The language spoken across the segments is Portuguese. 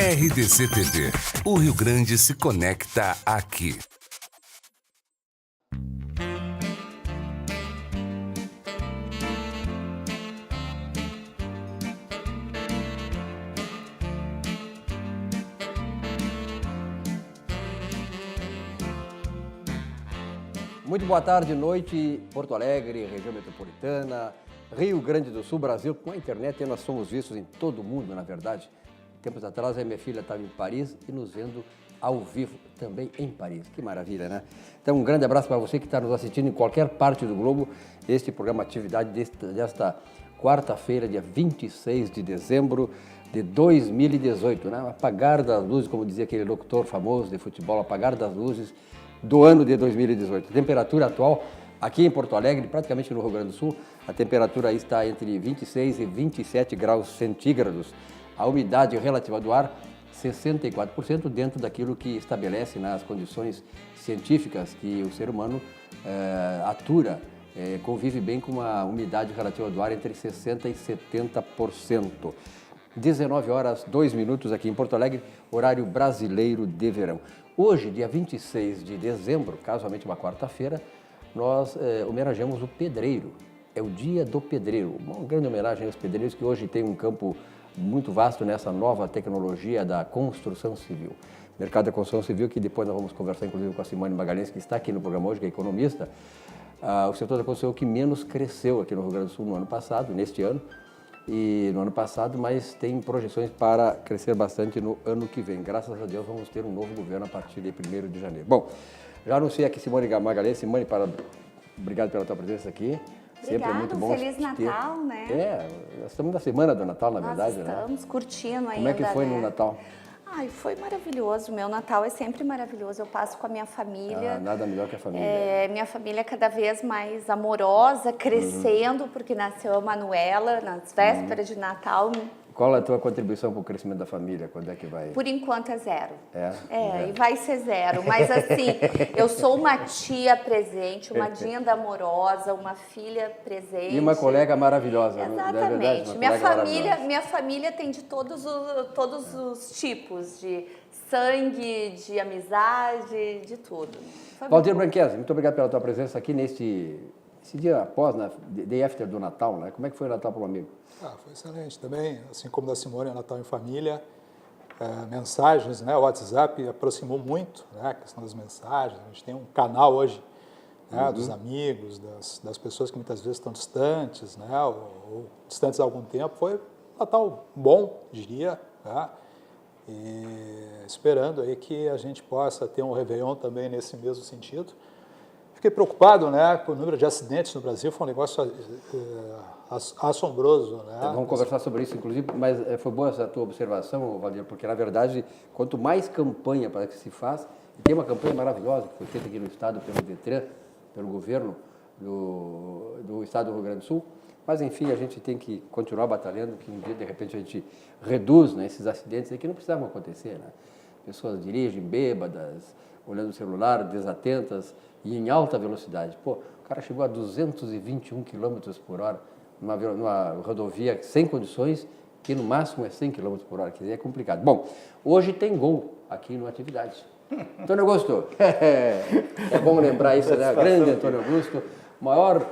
RDC TV. O Rio Grande se conecta aqui. Muito boa tarde, noite, Porto Alegre, região metropolitana, Rio Grande do Sul, Brasil. Com a internet nós somos vistos em todo o mundo, na verdade. Tempos atrás a minha filha estava em Paris e nos vendo ao vivo, também em Paris. Que maravilha, né? Então um grande abraço para você que está nos assistindo em qualquer parte do globo. Este programa Atividade desta quarta-feira, dia 26 de dezembro de 2018, né? Apagar das luzes, como dizia aquele locutor famoso de futebol, apagar das luzes do ano de 2018. A temperatura atual aqui em Porto Alegre, praticamente no Rio Grande do Sul, a temperatura está entre 26 e 27 graus centígrados. A umidade relativa do ar, 64%, dentro daquilo que estabelece nas condições científicas que o ser humano atura, convive bem com uma umidade relativa do ar entre 60% e 70%. 19 horas, 2 minutos aqui em Porto Alegre, horário brasileiro de verão. Hoje, dia 26 de dezembro, casualmente uma quarta-feira, nós homenageamos o pedreiro. É o dia do pedreiro. Uma grande homenagem aos pedreiros que hoje tem um campo muito vasto nessa nova tecnologia da construção civil. Mercado da construção civil, que depois nós vamos conversar inclusive com a Simone Magalhães, que está aqui no programa hoje, que é economista. O setor da construção que menos cresceu aqui no Rio Grande do Sul no ano passado, neste ano, e no ano passado, mas tem projeções para crescer bastante no ano que vem. Graças a Deus vamos ter um novo governo a partir de 1º de janeiro. Bom, já anunciei aqui Simone Magalhães. Simone, obrigado pela tua presença aqui. Obrigado, sempre é muito bom Feliz Natal, né? Nós estamos na semana do Natal, na verdade, nós né? Estamos curtindo ainda, Como é que foi no Natal? Ai, foi maravilhoso. Meu Natal é sempre maravilhoso. Eu passo com a minha família. Nada melhor que a família. Minha família é cada vez mais amorosa, crescendo, porque nasceu a Manuela nas vésperas de Natal. Qual é a tua contribuição para o crescimento da família? Quando é que vai? Por enquanto é zero. E vai ser zero. Mas assim, eu sou uma tia presente, uma dinda amorosa, uma filha presente. E uma colega maravilhosa. Exatamente. Não é verdade? Minha família tem de todos os tipos, de sangue, de amizade, de tudo. Valdir Branquese, muito obrigado pela tua presença aqui nesse dia após, né, day after do Natal, né? Como é que foi o Natal para o amigo? Foi excelente também, assim como da Simone, Natal em família, mensagens, né, o WhatsApp aproximou muito, né, a questão das mensagens, a gente tem um canal hoje, né, dos amigos, das pessoas que muitas vezes estão distantes, né, ou distantes há algum tempo. Foi um Natal bom, diria, né, e esperando aí que a gente possa ter um Réveillon também nesse mesmo sentido. Fiquei preocupado, né, com o número de acidentes no Brasil, foi um negócio assombroso, né? Vamos conversar sobre isso, inclusive, mas foi boa essa tua observação, Valdir, porque, na verdade, quanto mais campanha para que se faz, e tem uma campanha maravilhosa que foi feita aqui no Estado pelo DETRAN, pelo governo do Estado do Rio Grande do Sul, mas, enfim, a gente tem que continuar batalhando, que um dia, de repente, a gente reduz, né, esses acidentes que não precisavam acontecer, né? Pessoas dirigem bêbadas, olhando o celular, desatentas e em alta velocidade. Pô, o cara chegou a 221 km por hora numa rodovia sem condições, que no máximo é 100 km por hora, quer dizer, é complicado. Bom, hoje tem gol aqui no Atividade. Antônio Augusto, é bom lembrar isso, né? Grande Antônio Augusto, maior,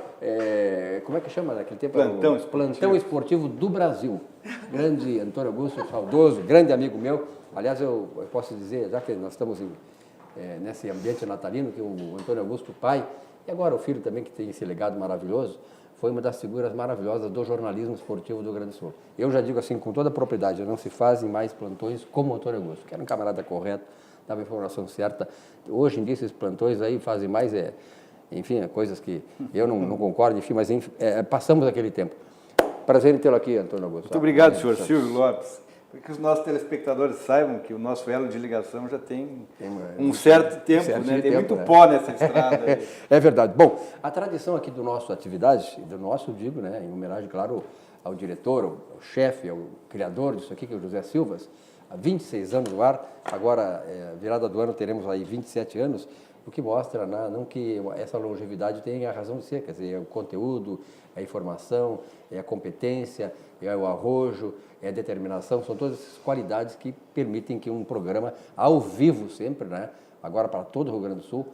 como é que chama naquele tempo? Plantão esportivo do Brasil. Grande Antônio Augusto, saudoso, grande amigo meu. Aliás, eu posso dizer, já que nós estamos nesse ambiente natalino, que o Antônio Augusto, pai, e agora o filho também, que tem esse legado maravilhoso, foi uma das figuras maravilhosas do jornalismo esportivo do Rio Grande do Sul. Eu já digo assim, com toda a propriedade, não se fazem mais plantões como o Antônio Augusto, que era um camarada correto, dava a informação certa. Hoje em dia, esses plantões aí fazem mais, enfim, coisas que eu não concordo, enfim, mas passamos aquele tempo. Prazer em tê-lo aqui, Antônio Augusto. Muito obrigado, senhor Silvio Lopes. Para que os nossos telespectadores saibam que o nosso elo de ligação já tem um certo tempo, né? Tem muito pó nessa estrada. Aí. É verdade. Bom, a tradição aqui do nosso Atividade, do nosso, digo, né, em homenagem, claro, ao diretor, ao chefe, ao criador disso aqui, que é o José Silvas, há 26 anos no ar, agora, virada do ano, teremos aí 27 anos, o que mostra, né, não que essa longevidade tenha a razão de ser, quer dizer, é o conteúdo, é a informação, é a competência, é o arrojo, é a determinação, são todas essas qualidades que permitem que um programa ao vivo sempre, né, agora para todo o Rio Grande do Sul,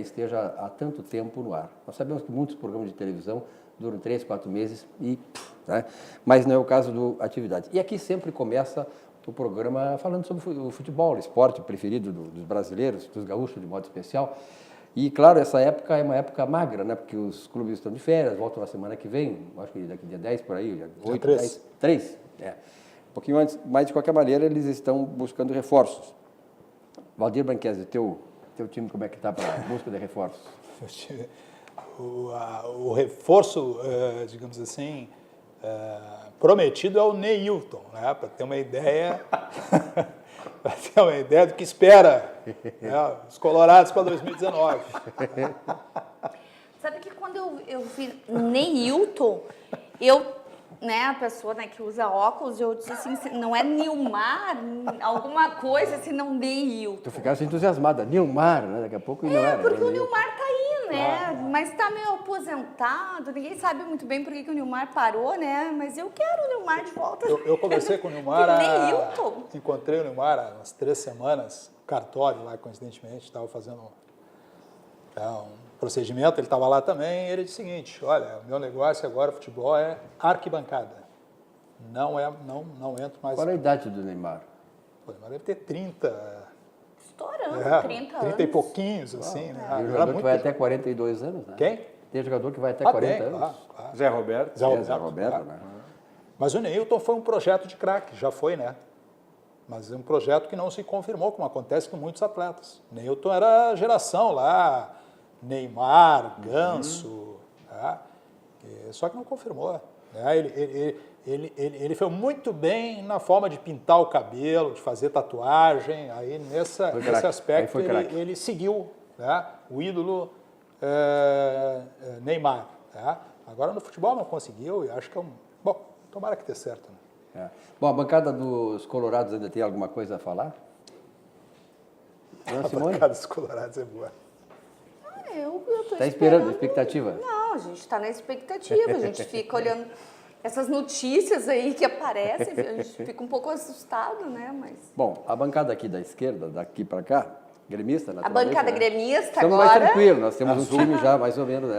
esteja há tanto tempo no ar. Nós sabemos que muitos programas de televisão duram 3, 4 meses né, mas não é o caso do Atividade. E aqui sempre começa o programa falando sobre o futebol, o esporte preferido dos brasileiros, dos gaúchos de modo especial. E, claro, essa época é uma época magra, né? Porque os clubes estão de férias, voltam na semana que vem, acho que daqui dia 10 por aí, dia 8, 10, 3. Um pouquinho antes, mas de qualquer maneira eles estão buscando reforços. Valdir Branquese, teu time como é que está para a busca de reforços? O reforço, digamos assim, prometido é o Neilton, né? Para ter uma ideia, do que espera, né, os colorados para 2019. Sabe que quando eu vi Neilton, né, a pessoa, né, que usa óculos, eu disse assim, não é Nilmar, alguma coisa, senão Neilton. Tu ficaste entusiasmada, Nilmar, né? Daqui a pouco não era. Porque o Nilmar tá aí, né? Mas tá meio aposentado, ninguém sabe muito bem por que o Nilmar parou, né? Mas eu quero o Nilmar de volta. Eu conversei com o Nilmar, Neilton. Encontrei o Nilmar há umas 3 semanas, no cartório lá, coincidentemente, estava fazendo um procedimento, ele estava lá também, e ele disse o seguinte, olha, o meu negócio agora, futebol, é arquibancada. Não entro mais... Qual é a idade do Neymar? O Neymar deve ter 30... Estourando, 30 anos. 30 e pouquinhos, assim, né? Tem jogador que vai até 42 anos, né? Quem? Tem jogador que vai até 40 anos. Claro. Zé Roberto. Zé Roberto, né? Mas o Neilton foi um projeto de craque, já foi, né? Mas é um projeto que não se confirmou, como acontece com muitos atletas. O Neilton era a geração lá, Neymar, Ganso, tá? Só que não confirmou. Né? Ele foi muito bem na forma de pintar o cabelo, de fazer tatuagem, aí nesse aspecto ele seguiu, né? O ídolo Neymar. Tá? Agora no futebol não conseguiu e acho que bom, tomara que dê certo. Né? Bom, a bancada dos Colorados ainda tem alguma coisa a falar? A bancada dos Colorados é boa. Eu tô Está esperando, expectativa? Não, a gente está na expectativa, a gente fica olhando essas notícias aí que aparecem, a gente fica um pouco assustado, né? Mas... Bom, a bancada aqui da esquerda, daqui para cá, gremista, naturalmente. A bancada né? gremista Estamos agora... mais tranquilos, nós temos um time já mais ou menos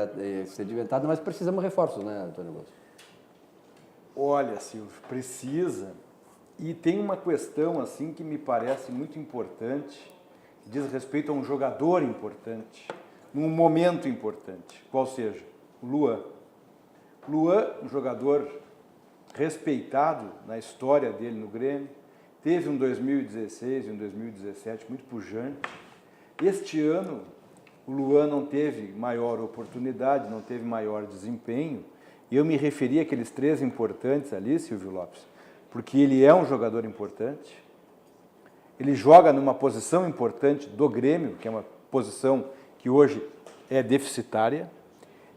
sedimentado, mas precisamos de reforços, né, Antônio Augusto? Olha, Silvio, precisa. E tem uma questão assim que me parece muito importante, que diz respeito a um jogador importante, num momento importante, qual seja, o Luan. Luan, um jogador respeitado na história dele no Grêmio, teve um 2016 e um 2017 muito pujante. Este ano, o Luan não teve maior oportunidade, não teve maior desempenho, e eu me referi àqueles 3 importantes ali, Silvio Lopes, porque ele é um jogador importante, ele joga numa posição importante do Grêmio, que é uma posição que hoje é deficitária,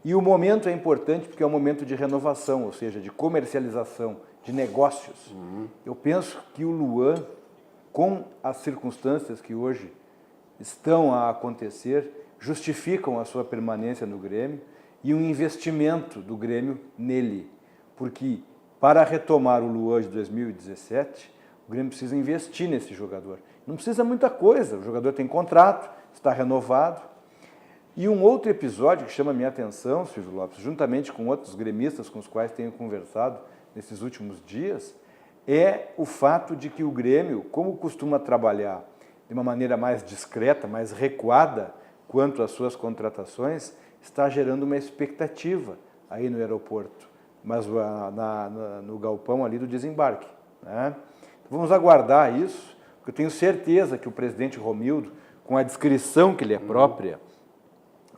e o momento é importante porque é um momento de renovação, ou seja, de comercialização, de negócios. Eu penso que o Luan, com as circunstâncias que hoje estão a acontecer, justificam a sua permanência no Grêmio e um investimento do Grêmio nele, porque para retomar o Luan de 2017, o Grêmio precisa investir nesse jogador. Não precisa muita coisa, o jogador tem contrato, está renovado. E um outro episódio que chama a minha atenção, Silvio Lopes, juntamente com outros gremistas com os quais tenho conversado nesses últimos dias, é o fato de que o Grêmio, como costuma trabalhar de uma maneira mais discreta, mais recuada quanto às suas contratações, está gerando uma expectativa aí no aeroporto, mas no galpão ali do desembarque. Né? Então, vamos aguardar isso, porque eu tenho certeza que o presidente Romildo, com a descrição que lhe é própria,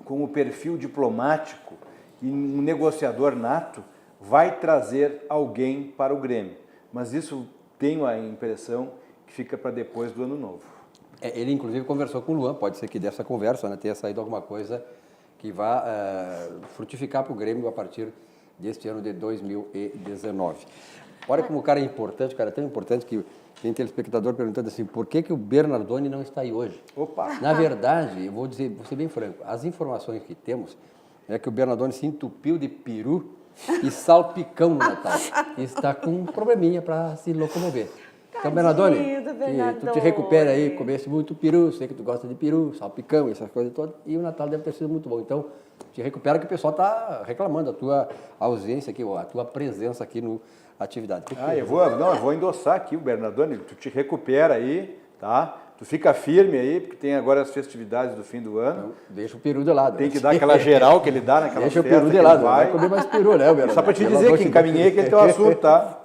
com o perfil diplomático e um negociador nato, vai trazer alguém para o Grêmio. Mas isso tenho a impressão que fica para depois do ano novo. Ele, inclusive, conversou com o Luan, pode ser que dessa conversa, né, tenha saído alguma coisa que vá frutificar para o Grêmio a partir deste ano de 2019. Olha como o cara é importante, o cara é tão importante que tem telespectador perguntando assim, por que o Bernardoni não está aí hoje? Opa! Na verdade, eu vou ser bem franco, as informações que temos é que o Bernardoni se entupiu de peru e salpicão no Natal. E está com um probleminha para se locomover. Então, Bernardoni, que tu te recupera aí, comesse muito peru, sei que tu gosta de peru, salpicão, essas coisas todas, e o Natal deve ter sido muito bom. Então, te recupera que o pessoal está reclamando a tua ausência aqui, a tua presença aqui no Atividade. Eu vou endossar aqui o Bernardoni, tu te recupera aí, tá? Tu fica firme aí, porque tem agora as festividades do fim do ano. Então, deixa o peru de lado. Tem que dar aquela geral que ele dá naquela festa. Deixa o peru de lado, vai comer mais peru, né, Bernardoni? Só para te dizer que encaminhei aquele teu assunto, tá?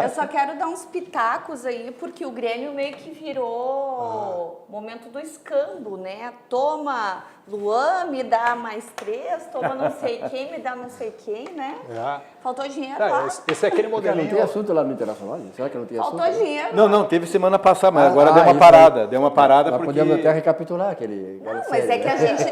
Eu só quero dar uns pitacos aí, porque o Grêmio meio que virou momento do escambo, né? Toma Luan, me dá mais 3, toma não sei quem, me dá não sei quem, né? Faltou dinheiro lá. Esse é aquele modelinho. Não tem assunto lá no Internacional? Será que não tem assunto? Faltou dinheiro. Não, teve semana passada, mas agora deu uma parada. Deu uma parada nós porque... podemos até recapitular aquele... Não, mas é que a gente...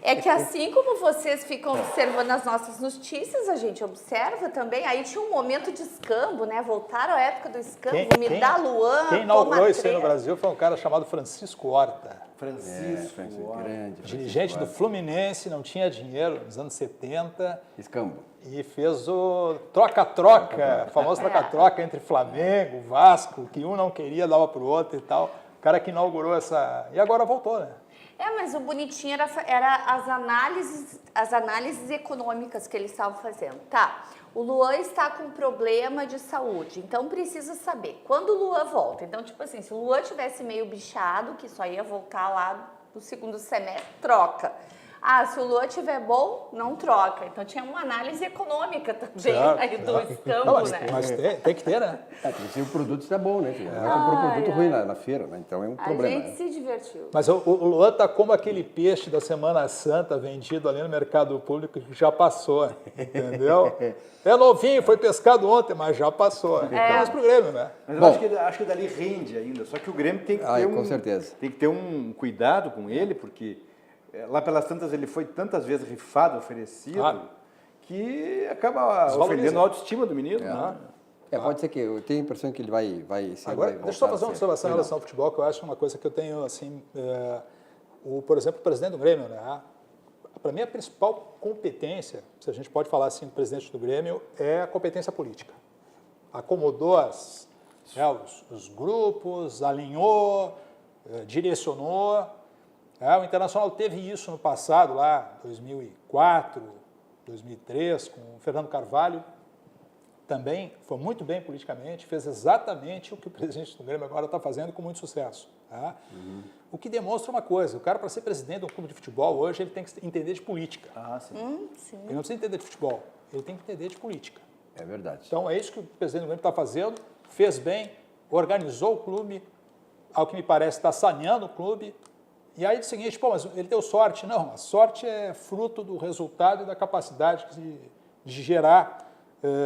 É que assim como vocês ficam observando as nossas notícias, a gente observa também. Aí tinha um momento de escambo, né? Voltaram à época do escambo, me dá Luan, Quem inaugurou isso aí no Brasil foi um cara chamado Francisco Horta. Francisco grande. Dirigente do Fluminense, não tinha dinheiro nos anos 70. Escambo. E fez o troca-troca, famoso troca-troca entre Flamengo, Vasco, que um não queria, dava pro outro e tal. O cara que inaugurou essa... E agora voltou, né? Mas o bonitinho era as análises econômicas que eles estavam fazendo. Tá, o Luan está com problema de saúde, então precisa saber quando o Luan volta. Então, tipo assim, se o Luan tivesse meio bichado, que só ia voltar lá no segundo semestre, troca. Se o Luan estiver bom, não troca. Então tinha uma análise econômica também aí do escambo, né? Mas tem que ter, né? Se o produto está bom, né? Comprou um produto ruim na feira, né? Então é um problema. A gente se divertiu. Mas o Luan tá como aquele peixe da Semana Santa vendido ali no mercado público que já passou, entendeu? É novinho, foi pescado ontem, mas já passou. Mas pro Grêmio, né? Mas eu acho que dali rende ainda. Só que o Grêmio tem que ter com certeza. Tem que ter um cuidado com ele, porque lá pelas tantas ele foi tantas vezes rifado, oferecido, que acaba ofendendo a autoestima do menino. Né? Pode ser que eu tenho a impressão que ele vai ser. Agora, deixa eu só fazer uma observação em relação ao futebol, que eu acho uma coisa que eu tenho, assim, por exemplo, o presidente do Grêmio, né? Para mim, a principal competência, se a gente pode falar assim, do presidente do Grêmio, é a competência política. Acomodou os grupos, alinhou, direcionou. O Internacional teve isso no passado, lá 2004, 2003, com o Fernando Carvalho. Também foi muito bem politicamente, fez exatamente o que o presidente do Grêmio agora está fazendo com muito sucesso. O que demonstra uma coisa, o cara para ser presidente de um clube de futebol hoje, ele tem que entender de política. Sim. Sim. Ele não precisa entender de futebol, ele tem que entender de política. É verdade. Então é isso que o presidente do Grêmio está fazendo, fez bem, organizou o clube, ao que me parece está saneando o clube. E aí é o seguinte, mas ele deu sorte. Não, a sorte é fruto do resultado e da capacidade de gerar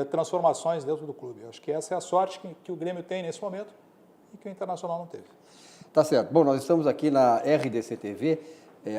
transformações dentro do clube. Eu acho que essa é a sorte que o Grêmio tem nesse momento e que o Internacional não teve. Tá certo. Bom, nós estamos aqui na RDC TV,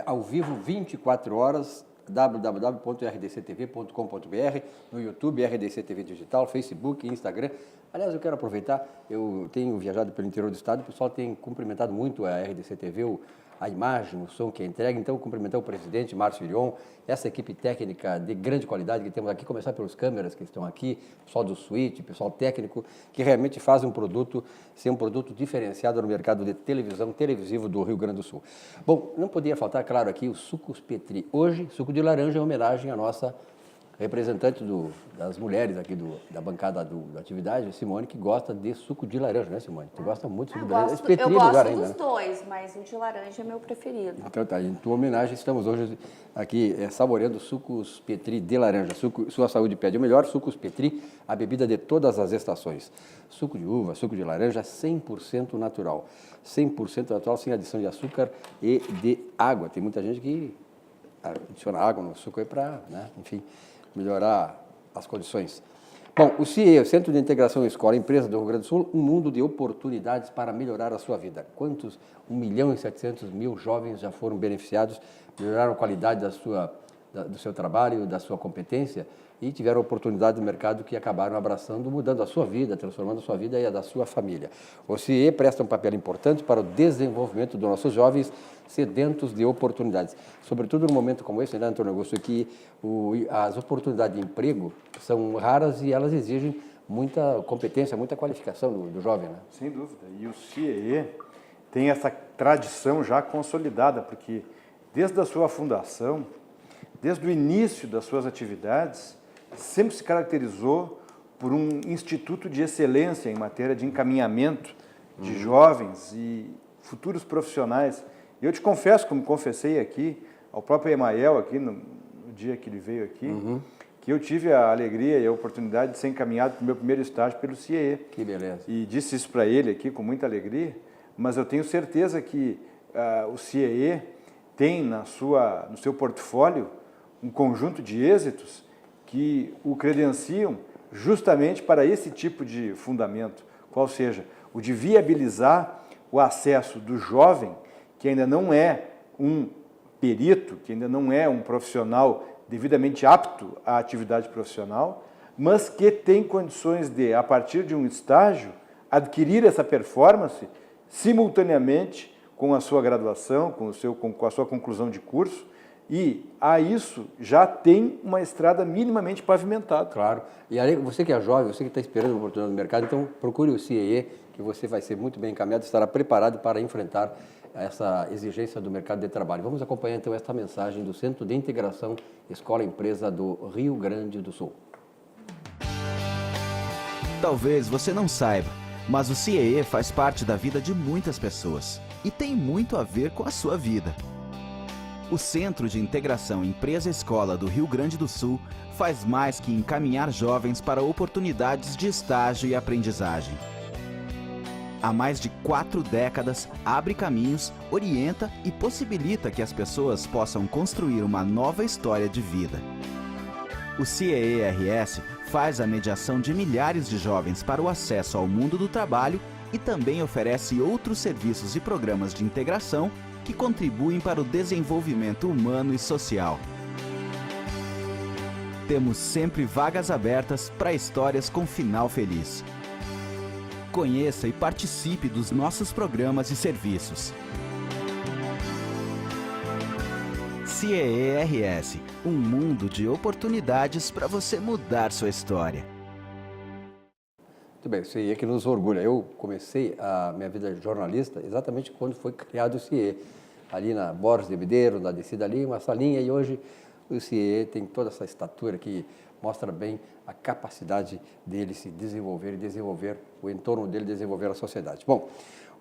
ao vivo 24 horas, www.rdctv.com.br, no YouTube, RDC TV Digital, Facebook, Instagram. Aliás, eu quero aproveitar, eu tenho viajado pelo interior do estado, o pessoal tem cumprimentado muito a RDC TV, a imagem, o som que é entregue. Então, cumprimentar o presidente, Márcio Irion, essa equipe técnica de grande qualidade que temos aqui, começar pelos câmeras que estão aqui, pessoal do Switch, pessoal técnico, que realmente fazem um produto, ser um produto diferenciado no mercado de televisão, televisivo do Rio Grande do Sul. Bom, não podia faltar, claro, aqui o Sucos Petri. Hoje, suco de laranja em homenagem à nossa representante das mulheres aqui da bancada da atividade, Simone, que gosta de suco de laranja, né, Simone? Tu gosta muito de suco de laranja? Eu gosto dos dois, mas o de laranja é meu preferido. Então tá, em tua homenagem, estamos hoje aqui saboreando Sucos Petri de laranja. Sua saúde pede o melhor, Sucos Petri, a bebida de todas as estações. Suco de uva, suco de laranja, 100% natural. 100% natural, sem adição de açúcar e de água. Tem muita gente que adiciona água no suco aí para, né, enfim, melhorar as condições. Bom, o CIE, o Centro de Integração Escola Empresa do Rio Grande do Sul, um mundo de oportunidades para melhorar a sua vida. Quantos 1.700.000 jovens já foram beneficiados, melhoraram a qualidade do seu trabalho, da sua competência, e tiveram oportunidade de mercado que acabaram abraçando, mudando a sua vida, transformando a sua vida e a da sua família. O CIE presta um papel importante para o desenvolvimento dos nossos jovens sedentos de oportunidades, sobretudo num momento como esse, né, Antônio Augusto, que as oportunidades de emprego são raras e elas exigem muita competência, muita qualificação do jovem, né? Sem dúvida. E o CIE tem essa tradição já consolidada, porque desde a sua fundação, desde o início das suas atividades, sempre se caracterizou por um instituto de excelência em matéria de encaminhamento de jovens e futuros profissionais. E eu te confesso, como confessei aqui, ao próprio Emael, aqui no dia que ele veio aqui, que eu tive a alegria e a oportunidade de ser encaminhado para o meu primeiro estágio pelo CIE. Que beleza. E disse isso para ele aqui com muita alegria, mas eu tenho certeza que o CIE tem no seu portfólio um conjunto de êxitos que o credenciam justamente para esse tipo de fundamento, qual seja, o de viabilizar o acesso do jovem, que ainda não é um perito, que ainda não é um profissional devidamente apto à atividade profissional, mas que tem condições de, a partir de um estágio, adquirir essa performance simultaneamente com a sua graduação, com a sua conclusão de curso, e a isso já tem uma estrada minimamente pavimentada. Claro. E aí, você que é jovem, você que está esperando uma oportunidade no mercado, então procure o CIE, que você vai ser muito bem encaminhado, estará preparado para enfrentar essa exigência do mercado de trabalho. Vamos acompanhar então esta mensagem do Centro de Integração Escola-Empresa do Rio Grande do Sul. Talvez você não saiba, mas o CIE faz parte da vida de muitas pessoas e tem muito a ver com a sua vida. O Centro de Integração Empresa-Escola do Rio Grande do Sul faz mais que encaminhar jovens para oportunidades de estágio e aprendizagem. Há mais de 4 décadas, abre caminhos, orienta e possibilita que as pessoas possam construir uma nova história de vida. O CIE-RS faz a mediação de milhares de jovens para o acesso ao mundo do trabalho e também oferece outros serviços e programas de integração que contribuem para o desenvolvimento humano e social. Temos sempre vagas abertas para histórias com final feliz. Conheça e participe dos nossos programas e serviços. CIE-RS, um mundo de oportunidades para você mudar sua história. Muito bem, o CIE que nos orgulha. Eu comecei a minha vida de jornalista exatamente quando foi criado o CIE. Ali na Borges de Medeiros, na descida ali, uma salinha, e hoje o CIE tem toda essa estatura que mostra bem a capacidade dele se desenvolver e desenvolver o entorno dele, desenvolver a sociedade. Bom,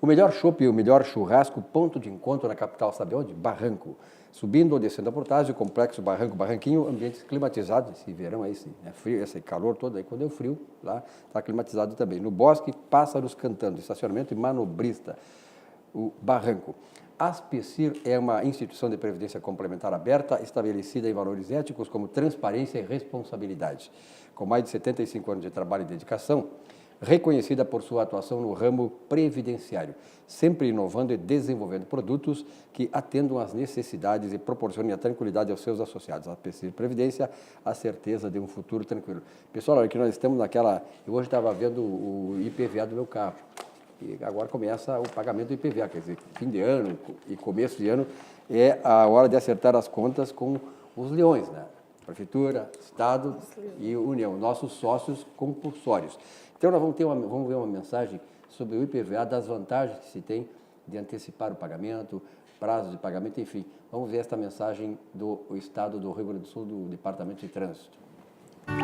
o melhor chopp e o melhor churrasco, ponto de encontro na capital, sabe onde? Barranco. Subindo ou descendo a Portagem, o complexo Barranco, Barranquinho, ambientes climatizados, esse verão aí, frio, esse calor todo aí, quando é frio, lá está climatizado também. No Bosque, pássaros cantando, estacionamento e manobrista, o Barranco. A Aspecir é uma instituição de previdência complementar aberta, estabelecida em valores éticos como transparência e responsabilidade. Com mais de 75 anos de trabalho e dedicação, reconhecida por sua atuação no ramo previdenciário, sempre inovando e desenvolvendo produtos que atendam às necessidades e proporcionem a tranquilidade aos seus associados. A Aspecir Previdência, a certeza de um futuro tranquilo. Pessoal, olha que nós estamos naquela... Eu hoje estava vendo o IPVA do meu carro. E agora começa o pagamento do IPVA, quer dizer, fim de ano e começo de ano é a hora de acertar as contas com os leões, né? Prefeitura, Estado e União, nossos sócios compulsórios. Então, nós vamos ver uma mensagem sobre o IPVA, das vantagens que se tem de antecipar o pagamento, prazo de pagamento, enfim. Vamos ver esta mensagem do Estado do Rio Grande do Sul, do Departamento de Trânsito.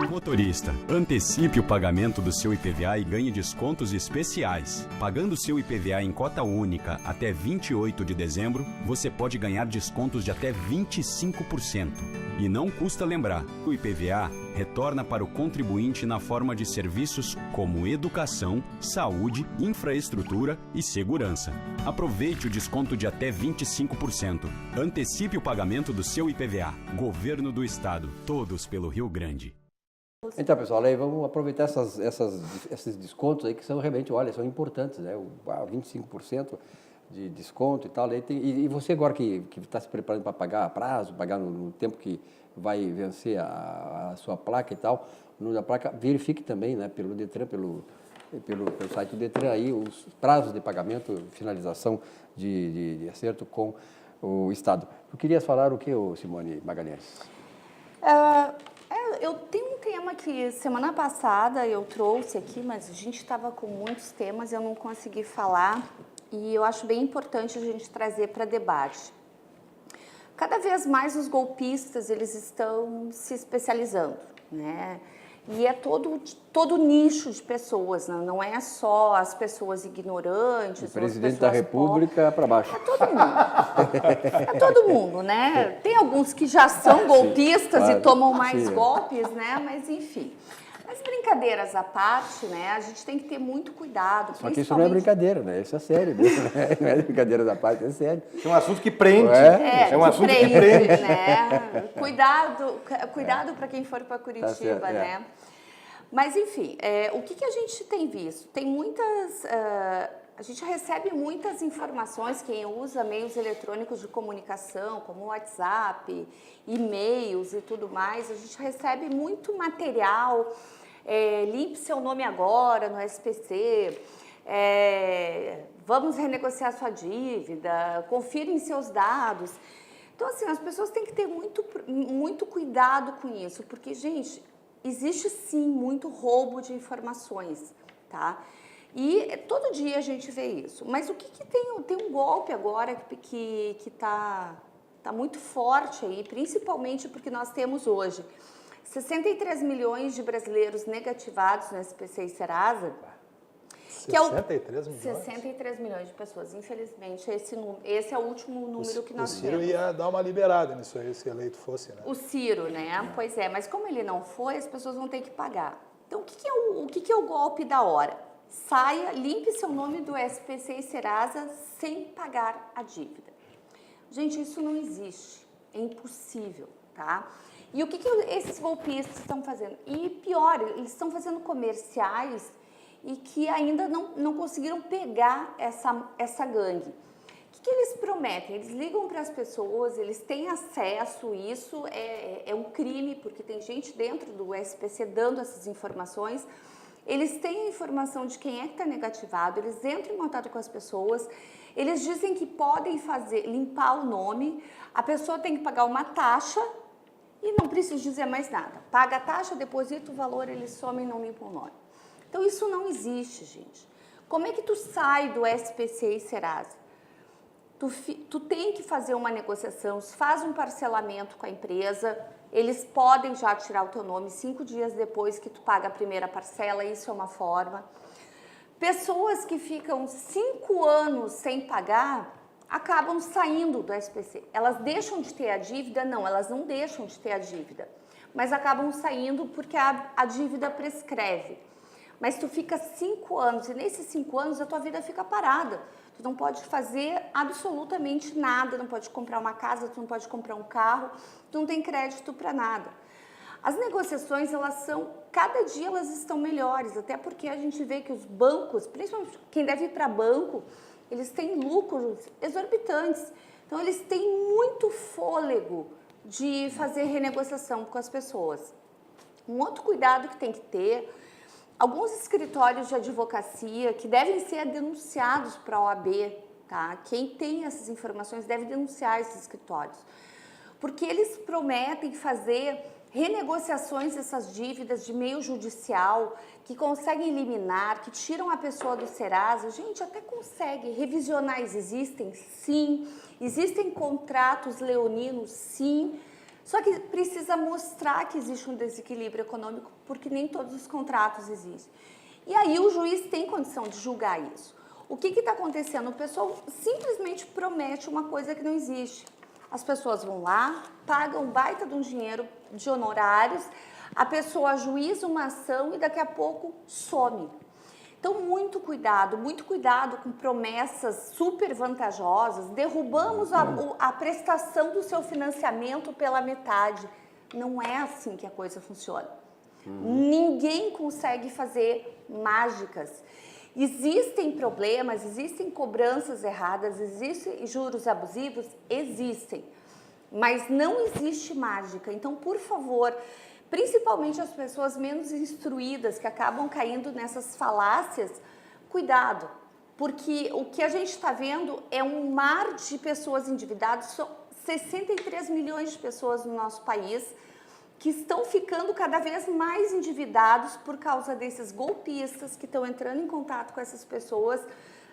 Motorista, antecipe o pagamento do seu IPVA e ganhe descontos especiais. Pagando seu IPVA em cota única até 28 de dezembro, você pode ganhar descontos de até 25%. E não custa lembrar, o IPVA retorna para o contribuinte na forma de serviços como educação, saúde, infraestrutura e segurança. Aproveite o desconto de até 25%. Antecipe o pagamento do seu IPVA. Governo do Estado, todos pelo Rio Grande. Então, pessoal, aí vamos aproveitar esses descontos aí que são realmente, olha, são importantes, né? 25% de desconto e tal. Aí e você agora que está se preparando para pagar a prazo, pagar no tempo que vai vencer a sua placa e tal, o número da placa, verifique também, né, pelo Detran, pelo site do Detran aí, os prazos de pagamento, finalização de acerto com o Estado. Tu querias falar o que, Simone Magalhães? Eu tenho um tema que semana passada eu trouxe aqui, mas a gente estava com muitos temas e eu não consegui falar, e eu acho bem importante a gente trazer para debate. Cada vez mais os golpistas, eles estão se especializando, né? E é todo nicho de pessoas, né? Não é só as pessoas ignorantes. O presidente da República para baixo. É todo mundo. É todo mundo, né? Tem alguns que já são golpistas claro, e tomam mais sim. golpes, né? Mas enfim. Mas brincadeiras à parte, né? A gente tem que ter muito cuidado. Só que isso não é brincadeira, né? Isso é sério mesmo, né? Não é brincadeira da parte, é sério. É um assunto que prende. É um assunto que prende. Né? Cuidado para quem for para Curitiba, Tá certo, né? Mas, enfim, o que a gente tem visto? Tem muitas... a gente recebe muitas informações, quem usa meios eletrônicos de comunicação, como WhatsApp, e-mails e tudo mais, a gente recebe muito material, limpe seu nome agora no SPC, vamos renegociar sua dívida, confirem seus dados. Então, assim, as pessoas têm que ter muito cuidado com isso, porque, gente, existe sim muito roubo de informações, tá? E todo dia a gente vê isso. Mas o que tem um golpe agora que tá muito forte aí, principalmente porque nós temos hoje 63 milhões de brasileiros negativados no SPC e Serasa. 63 milhões? 63 milhões de pessoas. Infelizmente, esse é o último número que nós temos. O Ciro ia dar uma liberada nisso aí, se eleito fosse, né? O Ciro, né? Pois é, mas como ele não foi, as pessoas vão ter que pagar. Então, o que é o golpe da hora? Saia, limpe seu nome do SPC e Serasa sem pagar a dívida. Gente, isso não existe. É impossível, tá? E o que esses golpistas estão fazendo? E pior, eles estão fazendo comerciais e que ainda não conseguiram pegar essa gangue. O que eles prometem? Eles ligam para as pessoas, eles têm acesso, isso é um crime, porque tem gente dentro do SPC dando essas informações. Eles têm a informação de quem é que está negativado, eles entram em contato com as pessoas, eles dizem que podem limpar o nome, a pessoa tem que pagar uma taxa e não precisa dizer mais nada. Paga a taxa, deposita o valor, eles somem e não limpam o nome. Então, isso não existe, gente. Como é que tu sai do SPC e Serasa? Tu tem que fazer uma negociação, faz um parcelamento com a empresa, eles podem já tirar o teu nome 5 dias depois que tu paga a primeira parcela, isso é uma forma. Pessoas que ficam 5 anos sem pagar, acabam saindo do SPC. Elas deixam de ter a dívida? Não, elas não deixam de ter a dívida, mas acabam saindo porque a dívida prescreve. Mas tu fica 5 anos e nesses 5 anos a tua vida fica parada. Tu não pode fazer absolutamente nada, não pode comprar uma casa, tu não pode comprar um carro, tu não tem crédito para nada. As negociações, cada dia elas estão melhores, até porque a gente vê que os bancos, principalmente quem deve ir para banco, eles têm lucros exorbitantes. Então, eles têm muito fôlego de fazer renegociação com as pessoas. Um outro cuidado que tem que ter, alguns escritórios de advocacia que devem ser denunciados para a OAB, tá? Quem tem essas informações deve denunciar esses escritórios, porque eles prometem fazer renegociações dessas dívidas de meio judicial, que conseguem eliminar, que tiram a pessoa do Serasa. Gente, até consegue. Revisionais existem? Sim. Existem contratos leoninos? Sim. Só que precisa mostrar que existe um desequilíbrio econômico, porque nem todos os contratos existem. E aí o juiz tem condição de julgar isso. O que está acontecendo? O pessoal simplesmente promete uma coisa que não existe. As pessoas vão lá, pagam baita de um dinheiro de honorários, a pessoa ajuiza uma ação e daqui a pouco some. Então, muito cuidado com promessas super vantajosas. Derrubamos a prestação do seu financiamento pela metade. Não é assim que a coisa funciona. Ninguém consegue fazer mágicas. Existem problemas, existem cobranças erradas, existem juros abusivos? Existem. mas não existe mágica. Então, por favor, principalmente as pessoas menos instruídas que acabam caindo nessas falácias, cuidado, porque o que a gente está vendo é um mar de pessoas endividadas, são 63 milhões de pessoas no nosso país que estão ficando cada vez mais endividados por causa desses golpistas que estão entrando em contato com essas pessoas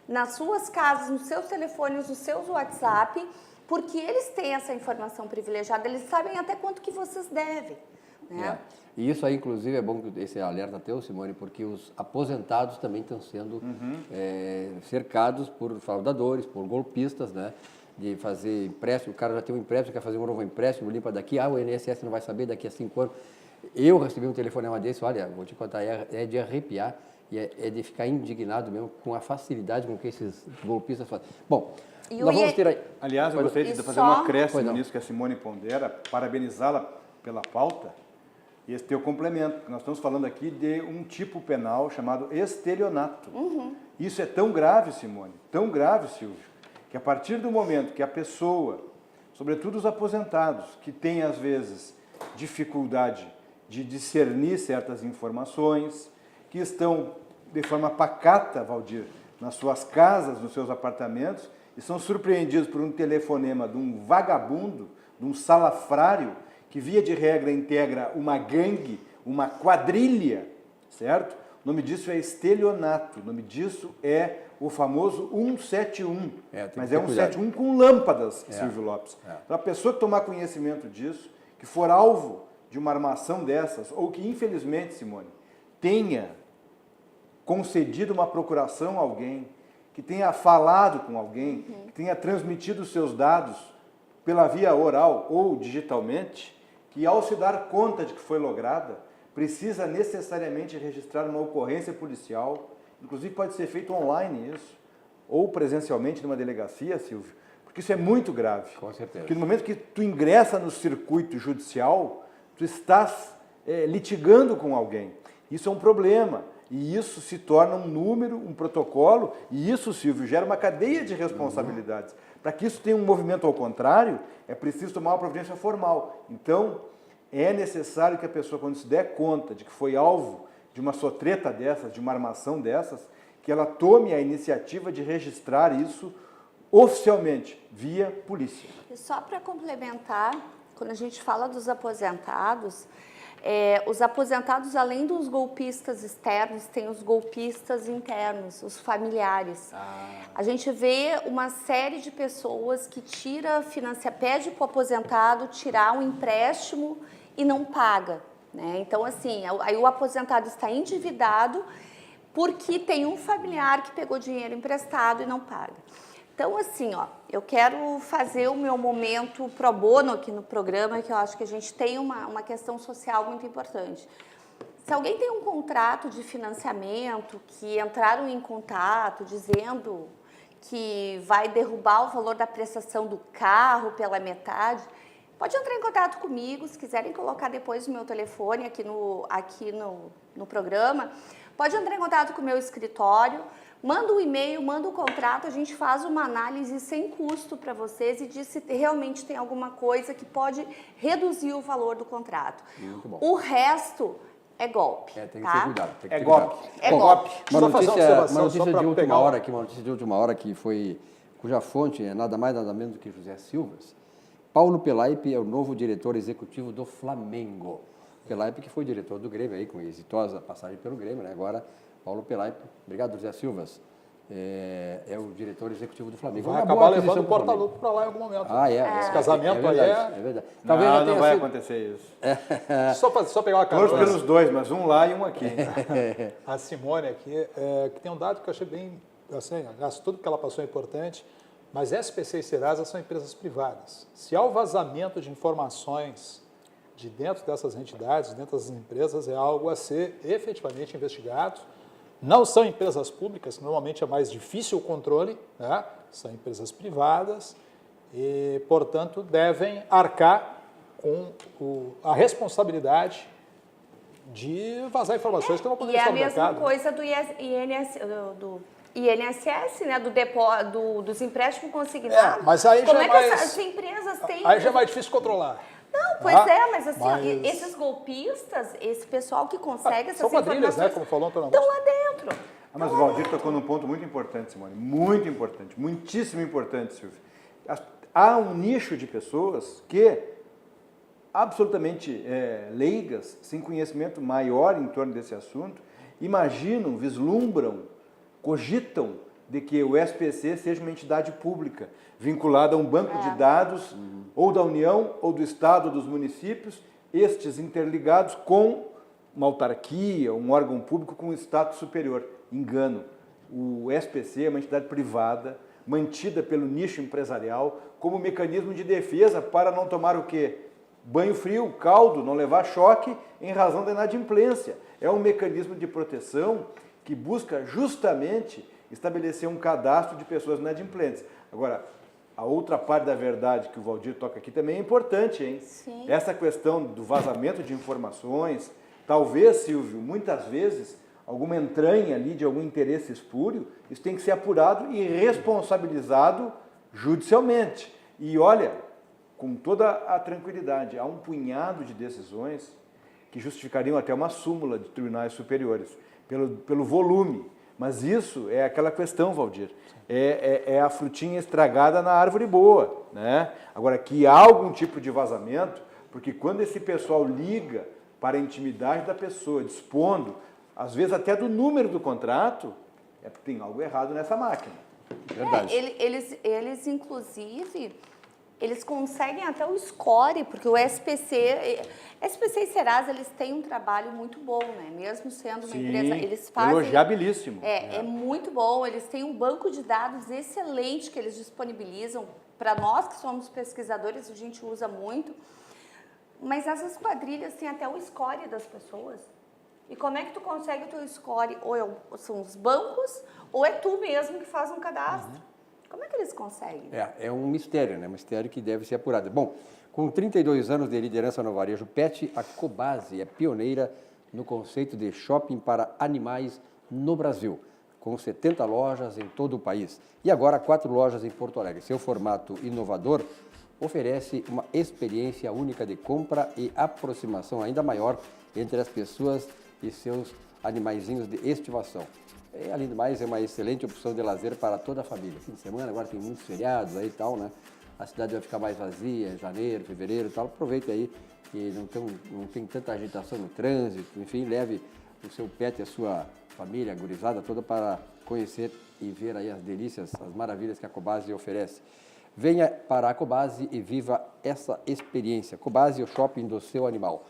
nas suas casas, nos seus telefones, nos seus WhatsApp, porque eles têm essa informação privilegiada, eles sabem até quanto que vocês devem. Né? E isso aí, inclusive, é bom que esse alerta teu, Simone, porque os aposentados também estão sendo cercados por fraudadores, por golpistas, né? De fazer empréstimo, o cara já tem um empréstimo, quer fazer um novo empréstimo, limpa daqui, o INSS não vai saber daqui a 5 anos. Eu recebi um telefonema desse, olha, vou te contar, é de arrepiar e é de ficar indignado mesmo com a facilidade com que esses golpistas fazem. Bom, nós vamos ter aí... Aliás, eu gostaria de fazer um acréscimo nisso que a Simone pondera, parabenizá-la pela pauta e esse teu complemento. Nós estamos falando aqui de um tipo penal chamado estelionato. Isso é tão grave, Simone, tão grave, Silvio, que a partir do momento que a pessoa, sobretudo os aposentados, que têm às vezes dificuldade de discernir certas informações, que estão de forma pacata, Valdir, nas suas casas, nos seus apartamentos, e são surpreendidos por um telefonema de um vagabundo, de um salafrário, que via de regra integra uma gangue, uma quadrilha, certo? O nome disso é estelionato, o nome disso é o famoso 171, mas é 171 com lâmpadas, Silvio Lopes. Então, a pessoa que tomar conhecimento disso, que for alvo de uma armação dessas, ou que infelizmente, Simone, tenha concedido uma procuração a alguém, que tenha falado com alguém, que tenha transmitido os seus dados pela via oral ou digitalmente, que ao se dar conta de que foi lograda, precisa necessariamente registrar uma ocorrência policial, inclusive pode ser feito online isso, ou presencialmente numa delegacia, Silvio, porque isso é muito grave. Com certeza. Porque no momento que tu ingressa no circuito judicial, tu estás litigando com alguém. Isso é um problema. E isso se torna um número, um protocolo, e isso, Silvio, gera uma cadeia de responsabilidades. Para que isso tenha um movimento ao contrário, é preciso tomar uma providência formal. Então, é necessário que a pessoa, quando se der conta de que foi alvo de uma sotreta dessas, de uma armação dessas, que ela tome a iniciativa de registrar isso oficialmente, via polícia. E só para complementar, quando a gente fala dos aposentados, os aposentados, além dos golpistas externos, tem os golpistas internos, os familiares. A gente vê uma série de pessoas que pede para o aposentado tirar um empréstimo e não paga. Né? Então, assim, aí o aposentado está endividado porque tem um familiar que pegou dinheiro emprestado e não paga. Então, assim, eu quero fazer o meu momento pro bono aqui no programa, que eu acho que a gente tem uma questão social muito importante. Se alguém tem um contrato de financiamento, que entraram em contato dizendo que vai derrubar o valor da prestação do carro pela metade, pode entrar em contato comigo, se quiserem colocar depois o meu telefone aqui no programa, pode entrar em contato com o meu escritório, manda um e-mail, manda um contrato, a gente faz uma análise sem custo para vocês e diz se realmente tem alguma coisa que pode reduzir o valor do contrato. Muito bom. O resto é golpe. Tem que ter tá? cuidado. Tem que É ter golpe. cuidado. É Bom, golpe. Uma notícia só de pra última pegar hora aqui, uma notícia de última hora cuja fonte é nada mais nada menos do que José Silvas. Paulo Pelaipe é o novo diretor executivo do Flamengo. Pelaipe que foi diretor do Grêmio aí, com exitosa passagem pelo Grêmio, né? Agora Paulo Pelaipe, obrigado José Silvas, é o diretor executivo do Flamengo. Vai acabar levando o Porta-Lupe para lá em algum momento. Esse casamento aí é verdade. Talvez não vai acontecer isso. Só pegar uma Torço carona. pelos dois, mas um lá e um aqui. A Simone aqui, que tem um dado que eu achei bem, assim, aliás, tudo que ela passou é importante, mas SPC e Serasa são empresas privadas. Se há o vazamento de informações de dentro dessas entidades, dentro dessas empresas, é algo a ser efetivamente investigado. Não são empresas públicas, que normalmente é mais difícil o controle, né? São empresas privadas e, portanto, devem arcar com a responsabilidade de vazar informações que não podem estar no mercado. E é a mesma coisa do E INSS, né, dos empréstimos consignados. Mas aí como já é que mais, essas empresas têm... Aí já é mais difícil controlar. Não, pois mas assim, esses golpistas, esse pessoal que consegue essas são quadrilhas, informações, né, como falou Antônio estão Augusto. lá dentro. Mas o Valdir tocou num ponto muito importante, Simone. Muito importante, muitíssimo importante, Silvio. Há um nicho de pessoas que, absolutamente leigas, sem conhecimento maior em torno desse assunto, imaginam, vislumbram, cogitam de que o SPC seja uma entidade pública, vinculada a um banco de dados, ou da União, ou do Estado, ou dos municípios, estes interligados com uma autarquia, um órgão público com um status superior. Engano. O SPC é uma entidade privada, mantida pelo nicho empresarial, como mecanismo de defesa para não tomar o quê? Banho frio, caldo, não levar choque em razão da inadimplência. É um mecanismo de proteção que busca justamente estabelecer um cadastro de pessoas inadimplentes. Agora, a outra parte da verdade que o Valdir toca aqui também é importante, hein? Sim. Essa questão do vazamento de informações, talvez, Silvio, muitas vezes, alguma entranha ali de algum interesse espúrio, isso tem que ser apurado e responsabilizado judicialmente. E olha, com toda a tranquilidade, há um punhado de decisões que justificariam até uma súmula de tribunais superiores, pelo volume. Mas isso é aquela questão, Valdir, é a frutinha estragada na árvore boa, né? Agora, que há algum tipo de vazamento, porque quando esse pessoal liga para a intimidade da pessoa, dispondo, às vezes até do número do contrato, é porque tem algo errado nessa máquina. Verdade. Eles, inclusive, eles conseguem até o score, porque o SPC e Serasa, eles têm um trabalho muito bom, né? Mesmo sendo uma empresa, eles fazem... Elogiabilíssimo. É muito bom, eles têm um banco de dados excelente que eles disponibilizam. Para nós que somos pesquisadores, a gente usa muito. Mas essas quadrilhas têm até o score das pessoas. E como é que tu consegue o teu score? Ou são os bancos, ou é tu mesmo que faz um cadastro. Como é que eles conseguem? É um mistério, né? Um mistério que deve ser apurado. Bom, com 32 anos de liderança no varejo pet, a Cobasi é pioneira no conceito de shopping para animais no Brasil, com 70 lojas em todo o país. E agora 4 lojas em Porto Alegre. Seu formato inovador oferece uma experiência única de compra e aproximação ainda maior entre as pessoas e seus animaizinhos de estimação. E, além do mais, é uma excelente opção de lazer para toda a família. Fim de semana, agora tem muitos feriados aí e tal, né? A cidade vai ficar mais vazia, janeiro, fevereiro e tal. Aproveita aí que não tem tanta agitação no trânsito. Enfim, leve o seu pet e a sua família, a gurizada toda, para conhecer e ver aí as delícias, as maravilhas que a Cobasi oferece. Venha para a Cobasi e viva essa experiência. Cobasi, o shopping do seu animal.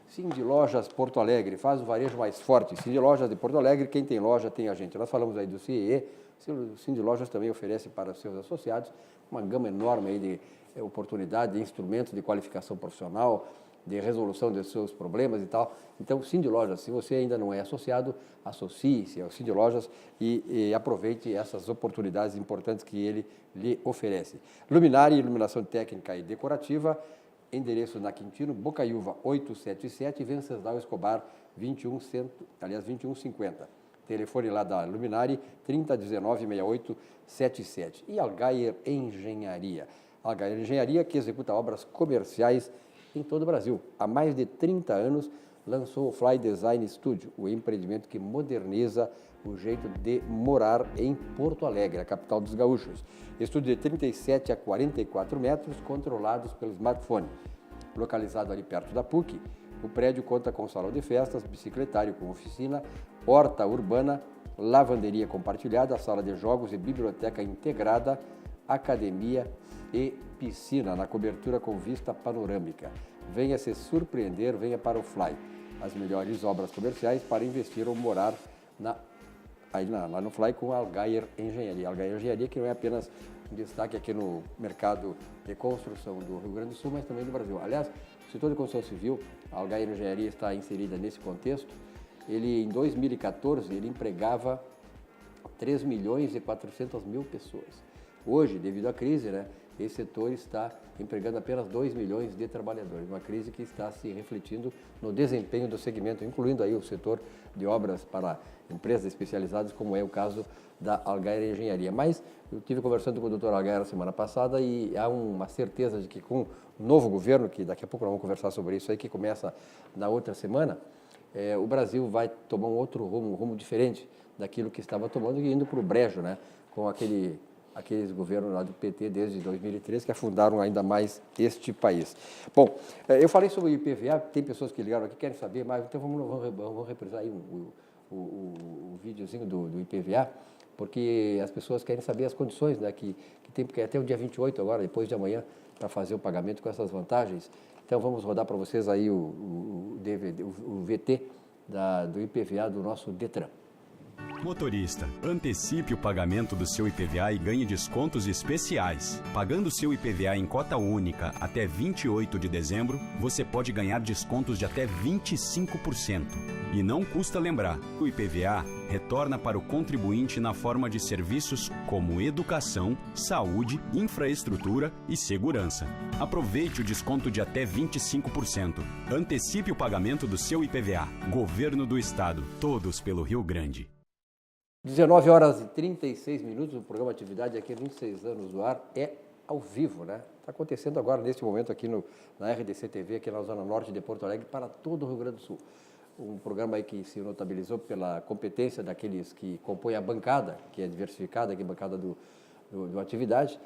Cindy Lojas Porto Alegre, faz o varejo mais forte. Cindy Lojas de Porto Alegre, quem tem loja tem a gente. Nós falamos aí do CIE, o Cindy Lojas também oferece para os seus associados uma gama enorme aí de oportunidades, de instrumentos de qualificação profissional, de resolução dos seus problemas e tal. Então, Cindy Lojas, se você ainda não é associado, associe-se ao Cindy Lojas e aproveite essas oportunidades importantes que ele lhe oferece. Luminária, iluminação técnica e decorativa, endereço na Quintino, Bocaiúva 877, Venceslau Escobar 2150. Telefone lá da Luminari 3019-6877. E Algaier Engenharia. Algaier Engenharia, que executa obras comerciais em todo o Brasil. Há mais de 30 anos lançou o Fly Design Studio, o empreendimento que moderniza o jeito de morar em Porto Alegre, a capital dos gaúchos. Estúdio de 37 a 44 metros, controlados pelo smartphone. Localizado ali perto da PUC, o prédio conta com salão de festas, bicicletário com oficina, horta urbana, lavanderia compartilhada, sala de jogos e biblioteca integrada, academia e piscina na cobertura com vista panorâmica. Venha se surpreender, venha para o Fly. As melhores obras comerciais para investir ou morar lá no Fly com a Algaier Engenharia. A Algaier Engenharia que não é apenas um destaque aqui no mercado de construção do Rio Grande do Sul, mas também do Brasil. Aliás, o setor de construção civil, a Algaier Engenharia está inserida nesse contexto. Ele, em 2014, ele empregava 3.400.000 pessoas. Hoje, devido à crise, né, esse setor está empregando apenas 2 milhões de trabalhadores, uma crise que está se refletindo no desempenho do segmento, incluindo aí o setor de obras para empresas especializadas, como é o caso da Algaira Engenharia. Mas eu estive conversando com o Dr. Algaira semana passada e há uma certeza de que com o novo governo, que daqui a pouco nós vamos conversar sobre isso aí, que começa na outra semana, o Brasil vai tomar um outro rumo, um rumo diferente daquilo que estava tomando e indo para o brejo, né, com aqueles governos lá do PT desde 2013 que afundaram ainda mais este país. Bom, eu falei sobre o IPVA, tem pessoas que ligaram aqui, querem saber mais, então vamos reprisar aí o videozinho do IPVA, porque as pessoas querem saber as condições, né, que tem, porque até o dia 28 agora, depois de amanhã, para fazer o pagamento com essas vantagens. Então vamos rodar para vocês aí o VT do IPVA do nosso Detran. Motorista, antecipe o pagamento do seu IPVA e ganhe descontos especiais. Pagando seu IPVA em cota única até 28 de dezembro, você pode ganhar descontos de até 25%. E não custa lembrar, o IPVA retorna para o contribuinte na forma de serviços como educação, saúde, infraestrutura e segurança. Aproveite o desconto de até 25%. Antecipe o pagamento do seu IPVA. Governo do Estado, todos pelo Rio Grande. 19 horas e 36 minutos, o programa Atividade aqui há 26 anos do ar é ao vivo, né? Está acontecendo agora, neste momento, aqui na RDC TV, aqui na Zona Norte de Porto Alegre, para todo o Rio Grande do Sul. Um programa aí que se notabilizou pela competência daqueles que compõem a bancada, que é diversificada, que é a bancada do Atividade,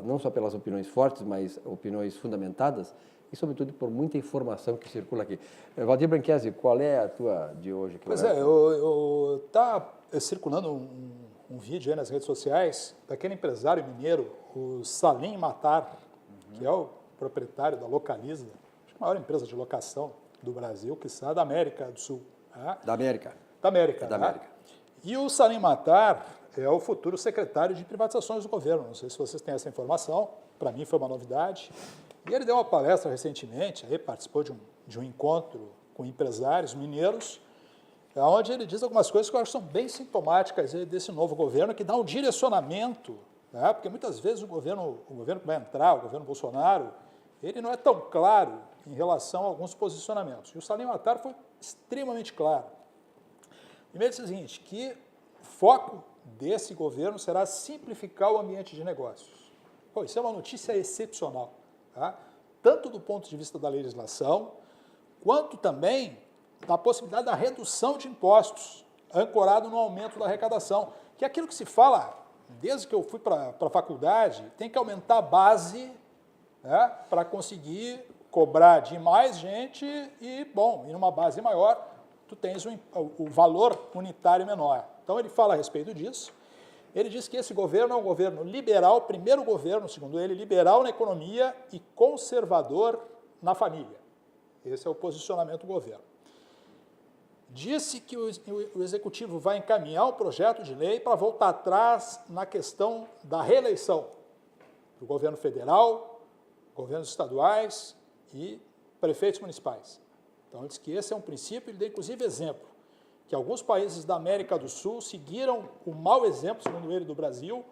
não só pelas opiniões fortes, mas opiniões fundamentadas, e, sobretudo, por muita informação que circula aqui. Valdir Branchesi, qual é a tua de hoje? Pois está circulando um vídeo aí nas redes sociais daquele empresário mineiro, o Salim Matar, que é o proprietário da Localiza, acho que a maior empresa de locação do Brasil, que está da América do Sul. Né? Da América. Da América. Da né? América. E o Salim Matar é o futuro secretário de privatizações do governo. Não sei se vocês têm essa informação, para mim foi uma novidade. E ele deu uma palestra recentemente, aí participou de um encontro com empresários mineiros, onde ele diz algumas coisas que eu acho que são bem sintomáticas desse novo governo, que dá um direcionamento, né? Porque muitas vezes o governo que vai entrar, o governo Bolsonaro, ele não é tão claro em relação a alguns posicionamentos. E o Salim Matar foi extremamente claro. Primeiro, disse o seguinte, que o foco desse governo será simplificar o ambiente de negócios. Pô, isso é uma notícia excepcional. Tá? Tanto do ponto de vista da legislação, quanto também da possibilidade da redução de impostos, ancorado no aumento da arrecadação, que é aquilo que se fala, desde que eu fui para a faculdade, tem que aumentar a base, né, para conseguir cobrar de mais gente e, bom, em uma base maior, tu tens o valor unitário menor. Então, ele fala a respeito disso. Ele diz que esse governo é um governo liberal, primeiro governo, segundo ele, liberal na economia e conservador na família. Esse é o posicionamento do governo. Disse que o Executivo vai encaminhar um projeto de lei para voltar atrás na questão da reeleição do governo federal, governos estaduais e prefeitos municipais. Então, ele diz que esse é um princípio, ele deu inclusive exemplo, que alguns países da América do Sul seguiram o mau exemplo, segundo ele, do Brasil,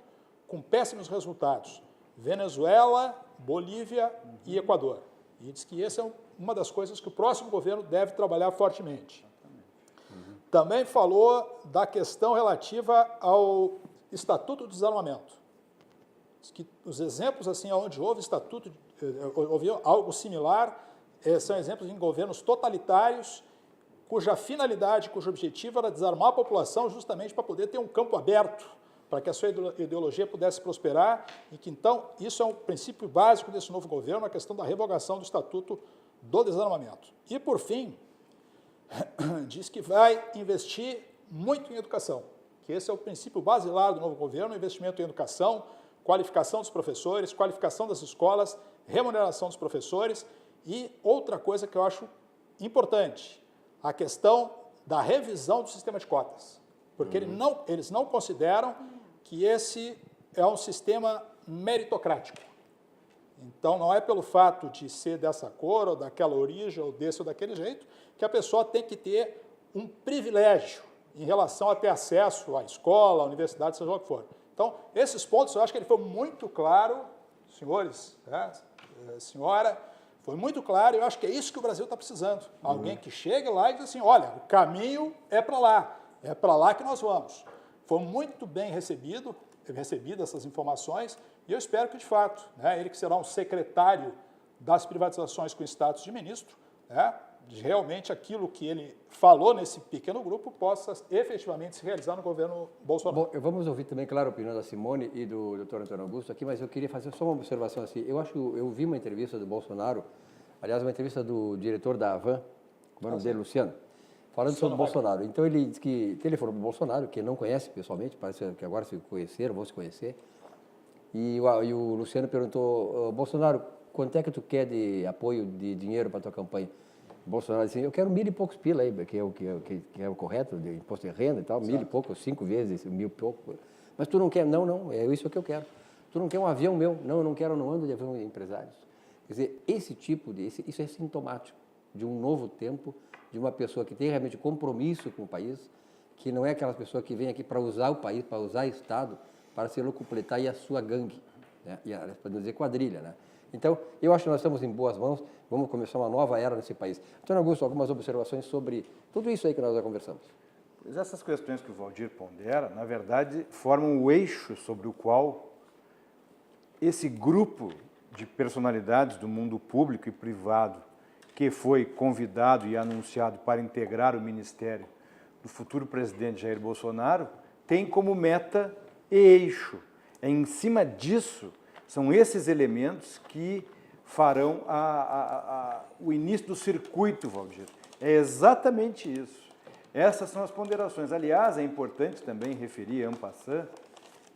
com péssimos resultados. Venezuela, Bolívia e Equador. E diz que essa é uma das coisas que o próximo governo deve trabalhar fortemente. Também falou da questão relativa ao Estatuto do Desarmamento. Diz que os exemplos assim, onde houve algo similar, são exemplos em governos totalitários, cuja finalidade, cujo objetivo era desarmar a população justamente para poder ter um campo aberto, para que a sua ideologia pudesse prosperar, e que, então, isso é um princípio básico desse novo governo, a questão da revogação do Estatuto do Desarmamento. E, por fim, diz que vai investir muito em educação, que esse é o princípio basilar do novo governo, investimento em educação, qualificação dos professores, qualificação das escolas, remuneração dos professores, e outra coisa que eu acho importante, a questão da revisão do sistema de cotas, porque eles não consideram que esse é um sistema meritocrático. Então, não é pelo fato de ser dessa cor, ou daquela origem, ou desse ou daquele jeito, que a pessoa tem que ter um privilégio em relação a ter acesso à escola, à universidade, seja o que for. Então, esses pontos, eu acho que ele foi muito claro senhores, né, senhora, foi muito claro, eu acho que é isso que o Brasil está precisando. Alguém que chegue lá e diz assim, olha, o caminho é para lá que nós vamos. Foi muito bem recebidas essas informações e eu espero que, de fato, né, ele que será um secretário das privatizações com status de ministro, né, realmente aquilo que ele falou nesse pequeno grupo possa efetivamente se realizar no governo Bolsonaro. Bom, vamos ouvir também, claro, a opinião da Simone e do Dr. Antônio Augusto aqui, mas eu queria fazer só uma observação assim. Eu vi uma entrevista do Bolsonaro, aliás, uma entrevista do diretor da Avan, como é o nome dele, Luciano, falando sobre o Bolsonaro. Então ele disse que ele falou para o Bolsonaro, que não conhece pessoalmente, parece que agora se conheceram, vão se conhecer, e o Luciano perguntou, Bolsonaro, quanto é que tu quer de apoio de dinheiro para a tua campanha? O Bolsonaro disse, eu quero 1.000 e poucos pila aí, que é o correto, de imposto de renda e tal, 1.000 e poucos, 5 vezes, 1.000 e pouco. Mas tu não quer? Não, é isso que eu quero. Tu não quer um avião meu? Não, eu não quero, eu não ando de avião de empresários. Quer dizer, isso é sintomático de um novo tempo, de uma pessoa que tem realmente compromisso com o país, que não é aquela pessoa que vem aqui para usar o país, para usar o Estado, para se locupletar e a sua gangue, né? E para não dizer quadrilha, né? Então, eu acho que nós estamos em boas mãos, vamos começar uma nova era nesse país. Antônio Augusto, algumas observações sobre tudo isso aí que nós já conversamos. Pois essas questões que o Valdir pondera, na verdade, formam o eixo sobre o qual esse grupo de personalidades do mundo público e privado que foi convidado e anunciado para integrar o ministério do futuro presidente Jair Bolsonaro tem como meta e eixo. É em cima disso, são esses elementos que farão o início do circuito, Valdir. É exatamente isso. Essas são as ponderações. Aliás, é importante também referir, en passant,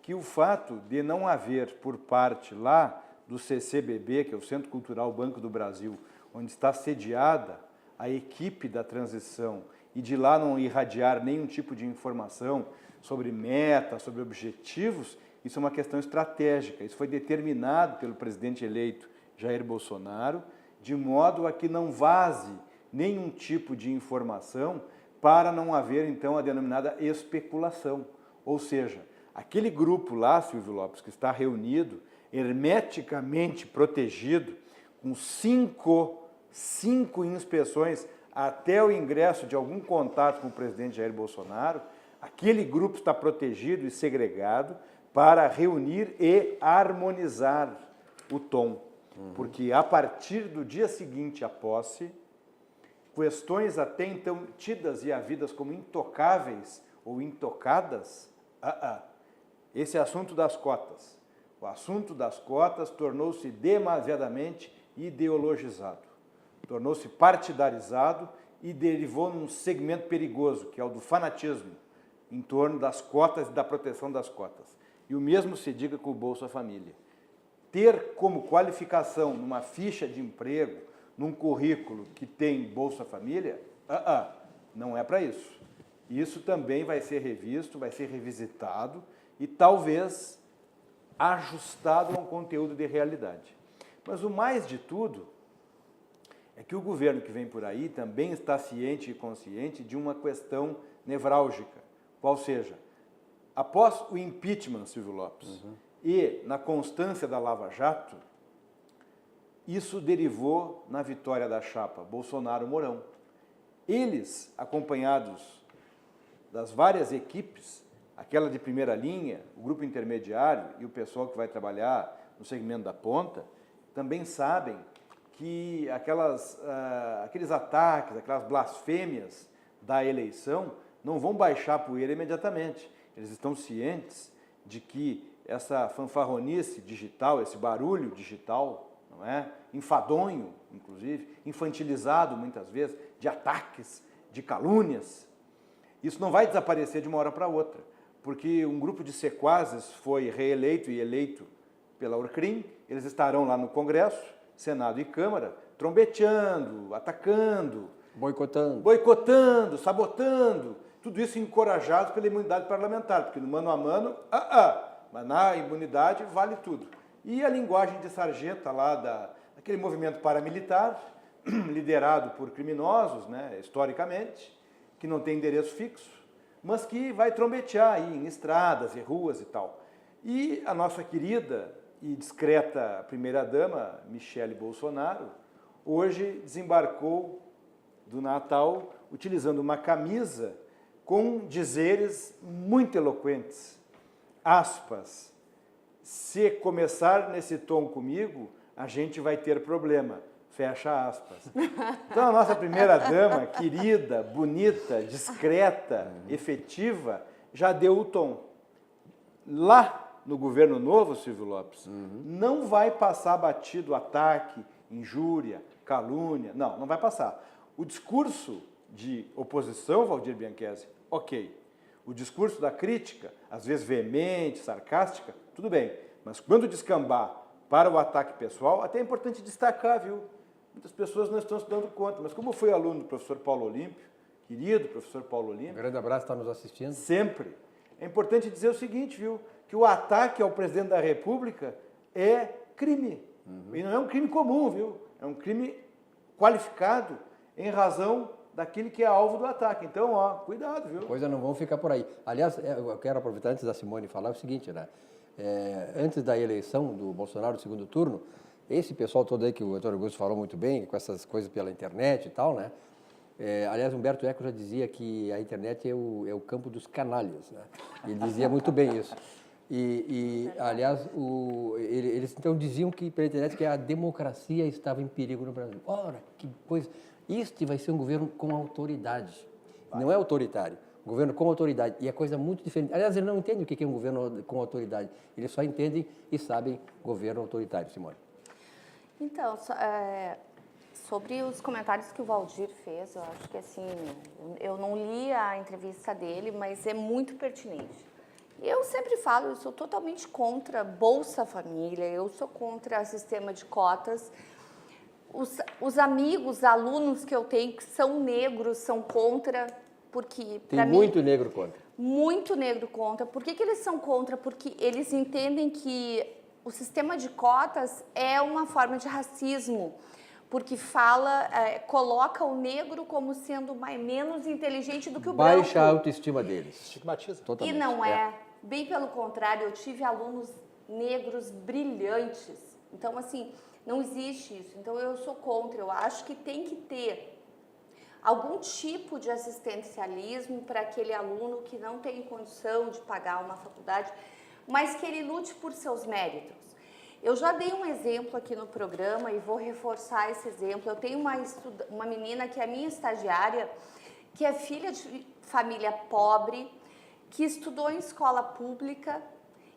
que o fato de não haver por parte lá do CCBB, que é o Centro Cultural Banco do Brasil, onde está sediada a equipe da transição, e de lá não irradiar nenhum tipo de informação sobre meta, sobre objetivos, isso é uma questão estratégica. Isso foi determinado pelo presidente eleito Jair Bolsonaro, de modo a que não vaze nenhum tipo de informação para não haver, então, a denominada especulação. Ou seja, aquele grupo lá, Silvio Lopes, que está reunido, hermeticamente protegido, com cinco inspeções até o ingresso de algum contato com o presidente Jair Bolsonaro, aquele grupo está protegido e segregado para reunir e harmonizar o tom. Porque a partir do dia seguinte à posse, questões até então tidas e havidas como intocáveis ou intocadas, esse assunto das cotas. O assunto das cotas tornou-se demasiadamente ideologizado, tornou-se partidarizado e derivou num segmento perigoso, que é o do fanatismo, em torno das cotas e da proteção das cotas. E o mesmo se diga com o Bolsa Família. Ter como qualificação numa ficha de emprego, num currículo que tem Bolsa Família, não é para isso. Isso também vai ser revisto, vai ser revisitado e talvez ajustado a um conteúdo de realidade. Mas o mais de tudo é que o governo que vem por aí também está ciente e consciente de uma questão nevrálgica, qual seja, após o impeachment, Silvio Lopes, e na constância da Lava Jato, isso derivou na vitória da chapa Bolsonaro-Mourão. Eles, acompanhados das várias equipes, aquela de primeira linha, o grupo intermediário e o pessoal que vai trabalhar no segmento da ponta, também sabem que aqueles ataques, aquelas blasfêmias da eleição não vão baixar a poeira imediatamente. Eles estão cientes de que essa fanfarronice digital, esse barulho digital, não é? Enfadonho, inclusive, infantilizado muitas vezes, de ataques, de calúnias, isso não vai desaparecer de uma hora para outra, porque um grupo de sequazes foi reeleito e eleito pela Orcrim, eles estarão lá no Congresso, Senado e Câmara, trombeteando, atacando, boicotando, sabotando, tudo isso encorajado pela imunidade parlamentar, porque no mano a mano, mas na imunidade vale tudo. E a linguagem de sarjeta lá daquele movimento paramilitar, liderado por criminosos, né, historicamente, que não tem endereço fixo, mas que vai trombetear aí em estradas e ruas e tal. E a nossa querida e discreta primeira-dama, Michele Bolsonaro, hoje desembarcou do Natal utilizando uma camisa com dizeres muito eloquentes. Aspas, se começar nesse tom comigo, a gente vai ter problema. Fecha aspas. Então a nossa primeira-dama, querida, bonita, discreta, efetiva, já deu o tom. Lá no governo novo, Silvio Lopes, não vai passar batido ataque, injúria, calúnia. Não vai passar. O discurso de oposição, Valdir Bianchesi, ok. O discurso da crítica, às vezes veemente, sarcástica, tudo bem. Mas quando descambar para o ataque pessoal, até é importante destacar, viu? Muitas pessoas não estão se dando conta, mas como eu fui aluno do professor Paulo Olímpio, querido professor Paulo Olímpio... Um grande abraço, está nos assistindo. Sempre. É importante dizer o seguinte, viu? Que o ataque ao presidente da República é crime. E não é um crime comum, viu? É um crime qualificado em razão daquele que é alvo do ataque. Então, cuidado, viu? Coisas não vão ficar por aí. Aliás, eu quero aproveitar antes da Simone falar o seguinte, né? Antes da eleição do Bolsonaro no segundo turno, esse pessoal todo aí que o Antônio Augusto falou muito bem, com essas coisas pela internet e tal, né? Aliás, Humberto Eco já dizia que a internet é o campo dos canalhas, né? Ele dizia muito bem isso. Aliás, eles então diziam que pela internet que a democracia estava em perigo no Brasil. Ora, que coisa! Este vai ser um governo com autoridade. Não é autoritário. Um governo com autoridade. E é coisa muito diferente. Aliás, eles não entendem o que é um governo com autoridade. Eles só entendem e sabem governo autoritário, Simone. Então, sobre os comentários que o Valdir fez, eu acho que assim, eu não li a entrevista dele, mas é muito pertinente. Eu sempre falo, eu sou totalmente contra Bolsa Família, eu sou contra o sistema de cotas. Os amigos, alunos que eu tenho que são negros, são contra, porque... Tem muito negro contra. Muito negro contra. Por que eles são contra? Porque eles entendem que o sistema de cotas é uma forma de racismo, porque coloca o negro como sendo menos inteligente do que o branco. Baixa a autoestima deles. Estigmatiza. Totalmente. E não é. Bem pelo contrário, eu tive alunos negros brilhantes. Então, assim, não existe isso. Então, eu sou contra. Eu acho que tem que ter algum tipo de assistencialismo para aquele aluno que não tem condição de pagar uma faculdade, mas que ele lute por seus méritos. Eu já dei um exemplo aqui no programa e vou reforçar esse exemplo. Eu tenho uma menina que é minha estagiária, que é filha de família pobre, que estudou em escola pública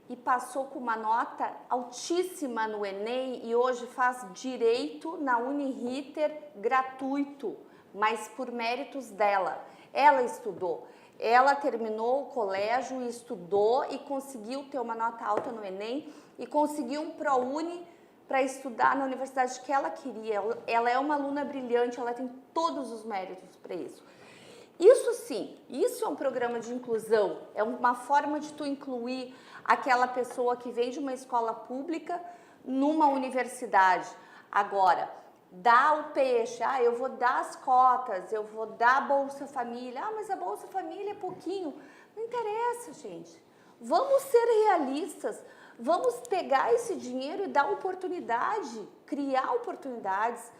e passou com uma nota altíssima no Enem e hoje faz direito na Uniriter gratuito, mas por méritos dela. Ela estudou. Ela terminou o colégio e estudou e conseguiu ter uma nota alta no Enem e conseguiu um ProUni para estudar na universidade que ela queria. Ela é uma aluna brilhante, ela tem todos os méritos para isso. Isso sim, isso é um programa de inclusão, é uma forma de tu incluir aquela pessoa que vem de uma escola pública numa universidade. Agora, dá o peixe, eu vou dar as cotas, eu vou dar a Bolsa Família, mas a Bolsa Família é pouquinho. Não interessa, gente. Vamos ser realistas, vamos pegar esse dinheiro e dar oportunidade, criar oportunidades.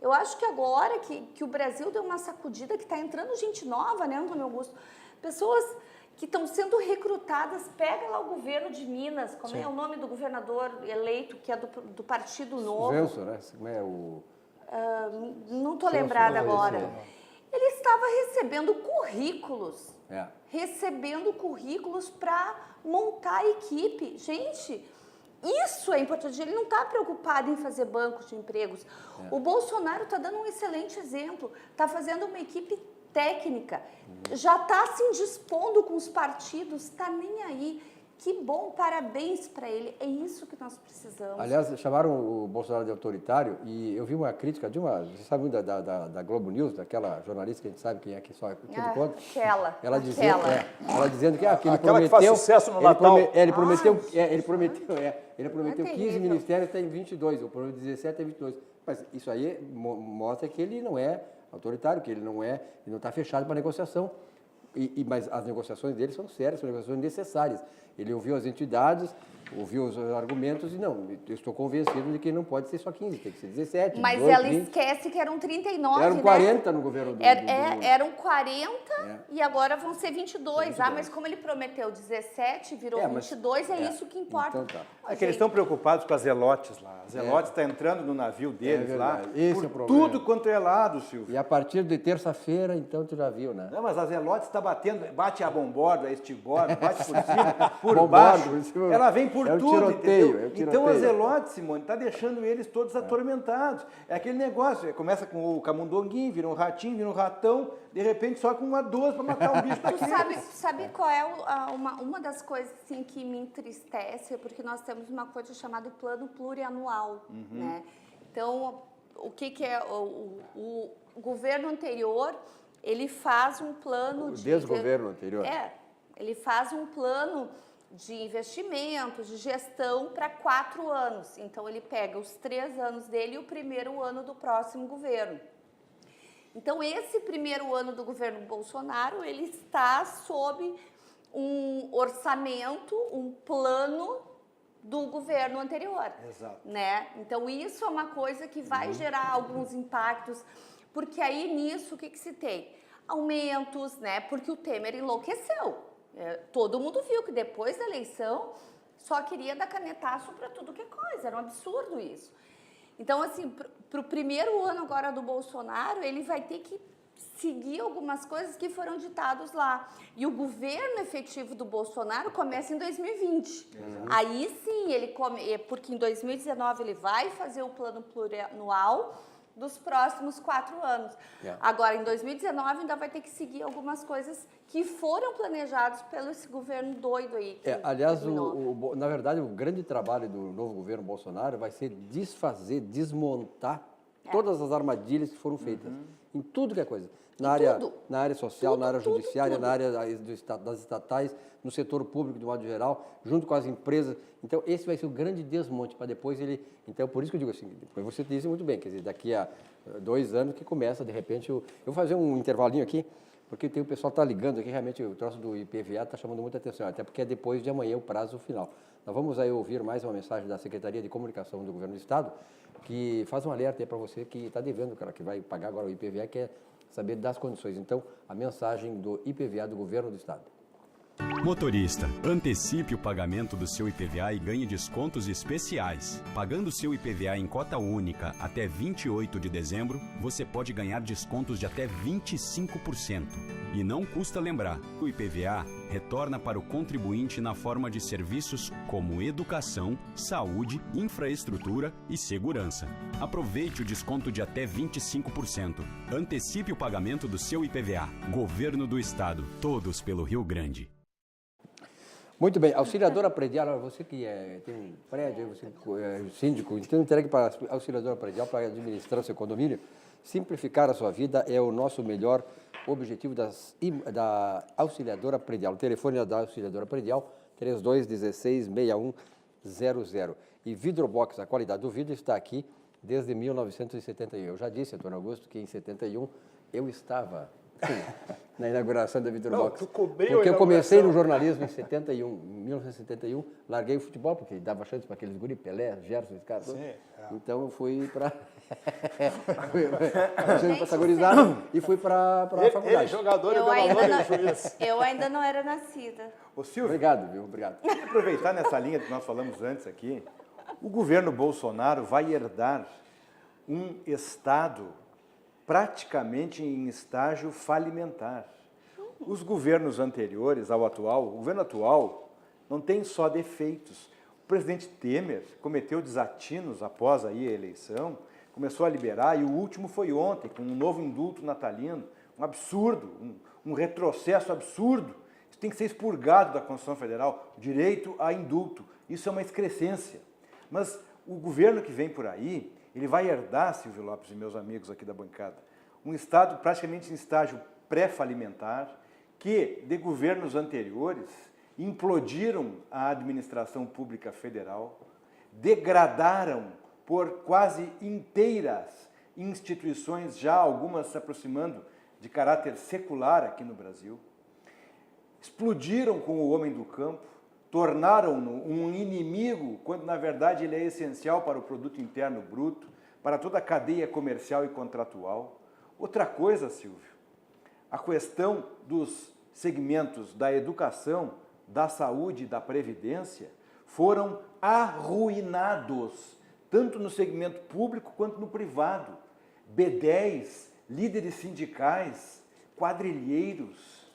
Eu acho que agora que o Brasil deu uma sacudida, que está entrando gente nova, né, Antônio Augusto? Pessoas que estão sendo recrutadas, pega lá o governo de Minas, como é o nome do governador eleito, que é do Partido Novo. Venço, né? Como é o... não estou lembrada agora. Ele estava recebendo currículos. Recebendo currículos para montar a equipe. Gente, isso é importante. Ele não está preocupado em fazer bancos de empregos. O Bolsonaro está dando um excelente exemplo. Está fazendo uma equipe técnica. Já está se indispondo com os partidos. Está nem aí. Que bom, parabéns para ele. É isso que nós precisamos. Aliás, chamaram o Bolsonaro de autoritário e eu vi uma crítica de você sabe muito da Globo News, daquela jornalista que a gente sabe quem é que só tira conta. Ela dizendo que ele aquela prometeu... que faz sucesso no Natal. Ele prometeu 15 ministérios, está em 22, o programa 17 é 22. Mas isso aí mostra que ele não é autoritário, que ele não está fechado para negociação. Mas as negociações dele são sérias, são negociações necessárias. Ele ouviu as entidades, ouviu os argumentos e não, eu estou convencido de que não pode ser só 15, tem que ser 17, Mas 18, ela 20. esquece que eram 39, Eram né? 40 no governo do Eram 40 e agora vão ser 22. 22. Ah, mas como ele prometeu 17, virou 22, isso que importa. Então tá. É que eles estão preocupados com as Zelotes lá. As Zelotes estão entrando no navio deles lá. verdade. Esse por é o problema. tudo quanto é lado, Silvio. E a partir de terça-feira, então, tu já viu, né? Não, mas a Zelotes está batendo, bate a bombordo, a estibordo, bate por cima, por Bombordo, baixo. por cima. Ela vem por É o tudo, tiroteio, entendeu? é o Então a tiroteio. Zelotes, Simone, está deixando eles todos atormentados. É aquele negócio, começa com o camundonguinho, vira um ratinho, vira um ratão, de repente só com uma 12 para matar um bicho Tu daquele. sabe qual é uma das coisas assim, que me entristece? Porque nós temos uma coisa chamada plano plurianual, né? Então, o que é o governo anterior, ele faz um plano O de... desgoverno anterior. Ele faz um plano de investimentos, de gestão para 4 anos. Então, ele pega os 3 anos dele e o primeiro ano do próximo governo. Então, esse primeiro ano do governo Bolsonaro, ele está sob um orçamento, um plano do governo anterior. Exato. Né? Então, isso é uma coisa que vai gerar alguns impactos, porque aí nisso, o que se tem? Aumentos, né? Porque o Temer enlouqueceu. Todo mundo viu que depois da eleição só queria dar canetaço para tudo que é coisa, era um absurdo isso. Então, assim, para o primeiro ano agora do Bolsonaro, ele vai ter que seguir algumas coisas que foram ditados lá. E o governo efetivo do Bolsonaro começa em 2020. Aí sim, porque em 2019 ele vai fazer o plano plurianual dos próximos 4 anos. Agora, em 2019, ainda vai ter que seguir algumas coisas que foram planejadas pelo esse governo doido aí. Aliás, na verdade, o grande trabalho do novo governo Bolsonaro vai ser desmontar todas as armadilhas que foram feitas em tudo que é coisa. Na área social, na área judiciária, na área das estatais, no setor público, de modo geral, junto com as empresas. Então, esse vai ser o grande desmonte para depois ele... Então, por isso que eu digo assim, depois você disse muito bem, quer dizer, daqui a 2 anos que começa, de repente, eu vou fazer um intervalinho aqui, porque o pessoal está ligando aqui, realmente o troço do IPVA está chamando muita atenção, até porque é depois de amanhã o prazo final. Nós vamos aí ouvir mais uma mensagem da Secretaria de Comunicação do Governo do Estado, que faz um alerta aí para você que está devendo, cara, que vai pagar agora o IPVA, que é saber das condições. Então, a mensagem do IPVA do Governo do Estado. Motorista, antecipe o pagamento do seu IPVA e ganhe descontos especiais. Pagando seu IPVA em cota única até 28 de dezembro, você pode ganhar descontos de até 25%. E não custa lembrar, o IPVA retorna para o contribuinte na forma de serviços como educação, saúde, infraestrutura e segurança. Aproveite o desconto de até 25%. Antecipe o pagamento do seu IPVA. Governo do Estado, todos pelo Rio Grande. Muito bem, auxiliadora predial, você que tem um prédio, você é síndico, então entregue para a auxiliadora predial para administrar seu condomínio. Simplificar a sua vida é o nosso melhor objetivo da auxiliadora predial. O telefone da auxiliadora predial, 3216-6100. E Vidrobox, a qualidade do vidro está aqui desde 1971. Eu já disse, Antônio Augusto, que em 71 eu estava na inauguração da Vidrobox. Porque eu comecei no jornalismo em 1971, larguei o futebol, porque dava chance para aqueles guri, Pelé, Gerson, esse cara. Então eu fui para essa gurizada e fui para a faculdade. Ele, jogador e juiz. Eu ainda não era nascida. Ô, Silvio, Obrigado, viu? Obrigado. queria aproveitar nessa linha que nós falamos antes aqui, o governo Bolsonaro vai herdar um Estado praticamente em estágio falimentar. Os governos anteriores ao atual, o governo atual não tem só defeitos. O presidente Temer cometeu desatinos após aí a eleição, começou a liberar, e o último foi ontem, com um novo indulto natalino, um absurdo, um retrocesso absurdo. Isso tem que ser expurgado da Constituição Federal, o direito a indulto. Isso é uma excrescência. Mas o governo que vem por aí, ele vai herdar, Silvio Lopes e meus amigos aqui da bancada, um Estado praticamente em estágio pré-falimentar, que, de governos anteriores, implodiram a administração pública federal, degradaram por quase inteiras instituições, já algumas se aproximando de caráter secular aqui no Brasil. explodiram com o homem do campo, tornaram-no um inimigo, quando na verdade ele é essencial para o produto interno bruto, para toda a cadeia comercial e contratual. Outra coisa, Silvio, a questão dos segmentos da educação, da saúde e da previdência foram arruinados, tanto no segmento público quanto no privado. B10, líderes sindicais, quadrilheiros,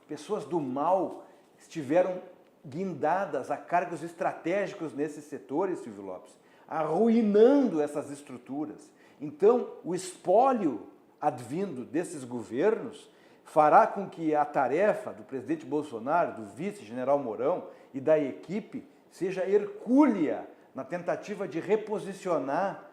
pessoas do mal estiveram guindadas a cargos estratégicos nesses setores, Silvio Lopes, arruinando essas estruturas. Então, o espólio advindo desses governos fará com que a tarefa do presidente Bolsonaro, do vice-general Mourão e da equipe seja hercúlea na tentativa de reposicionar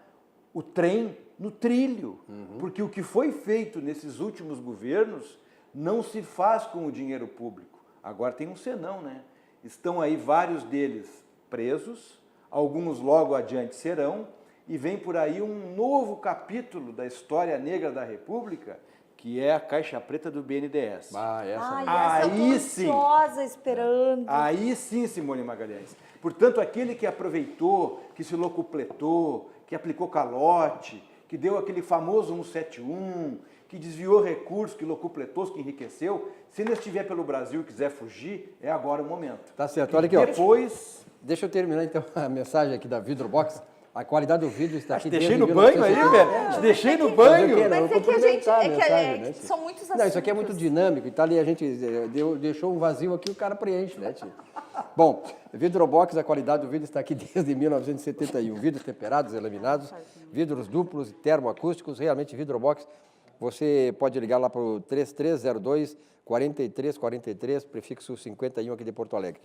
o trem no trilho. Porque o que foi feito nesses últimos governos não se faz com o dinheiro público. Agora tem um senão, né? Estão aí vários deles presos, alguns logo adiante serão, e vem por aí um novo capítulo da história negra da República, que é a caixa preta do BNDES. Essa eu tô ansiosa esperando. Aí sim, Simone Magalhães. Portanto, aquele que aproveitou, que se locupletou, que aplicou calote, que deu aquele famoso 171, que desviou recursos, que locupletou, que enriqueceu, se ele estiver pelo Brasil e quiser fugir, é agora o momento. Tá certo. Olha aqui, ó. Depois... Deixa eu terminar, então, a mensagem aqui da Vidrobox. A qualidade do vidro está aqui. Te deixei no banho aí, velho? Te deixei no banho? Mas é que a gente... são muitos assuntos. Não, isso aqui é muito dinâmico e tal, e a gente deixou um vazio aqui, o cara preenche, né, tio? Bom, Vidrobox, a qualidade do vidro está aqui desde 1971. Vidros temperados, laminados, vidros duplos e termoacústicos, realmente Vidrobox. Você pode ligar lá para o 3302-4343, prefixo 51 aqui de Porto Alegre.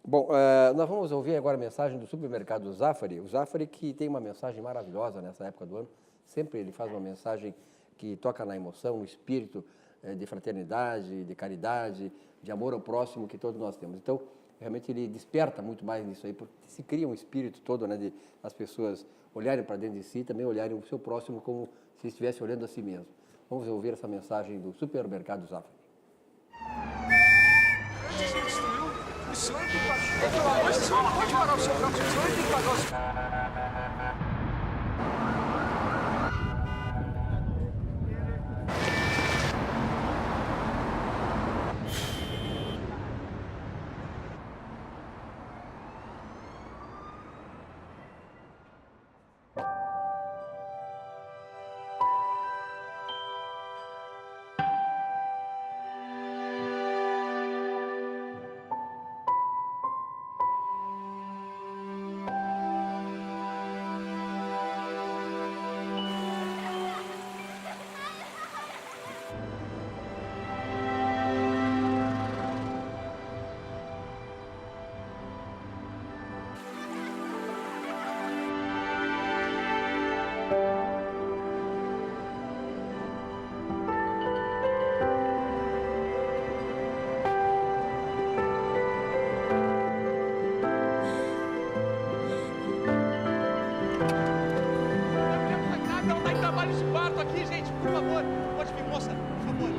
Bom, nós vamos ouvir agora a mensagem do supermercado Zafari. O Zafari que tem uma mensagem maravilhosa nessa época do ano. Sempre ele faz uma mensagem que toca na emoção, no espírito de fraternidade, de caridade, de amor ao próximo que todos nós temos. Então, realmente ele desperta muito mais nisso aí, porque se cria um espírito todo, né, de as pessoas olharem para dentro de si, também olharem o seu próximo como se estivesse olhando a si mesmo. Vamos ouvir essa mensagem do supermercado Zafari. O senhor tem que pagar. Pelo amor de Deus, não pode parar o seu carro. O senhor tem que pagar o seu... Aqui, gente, por favor, pode vir, moça, por favor.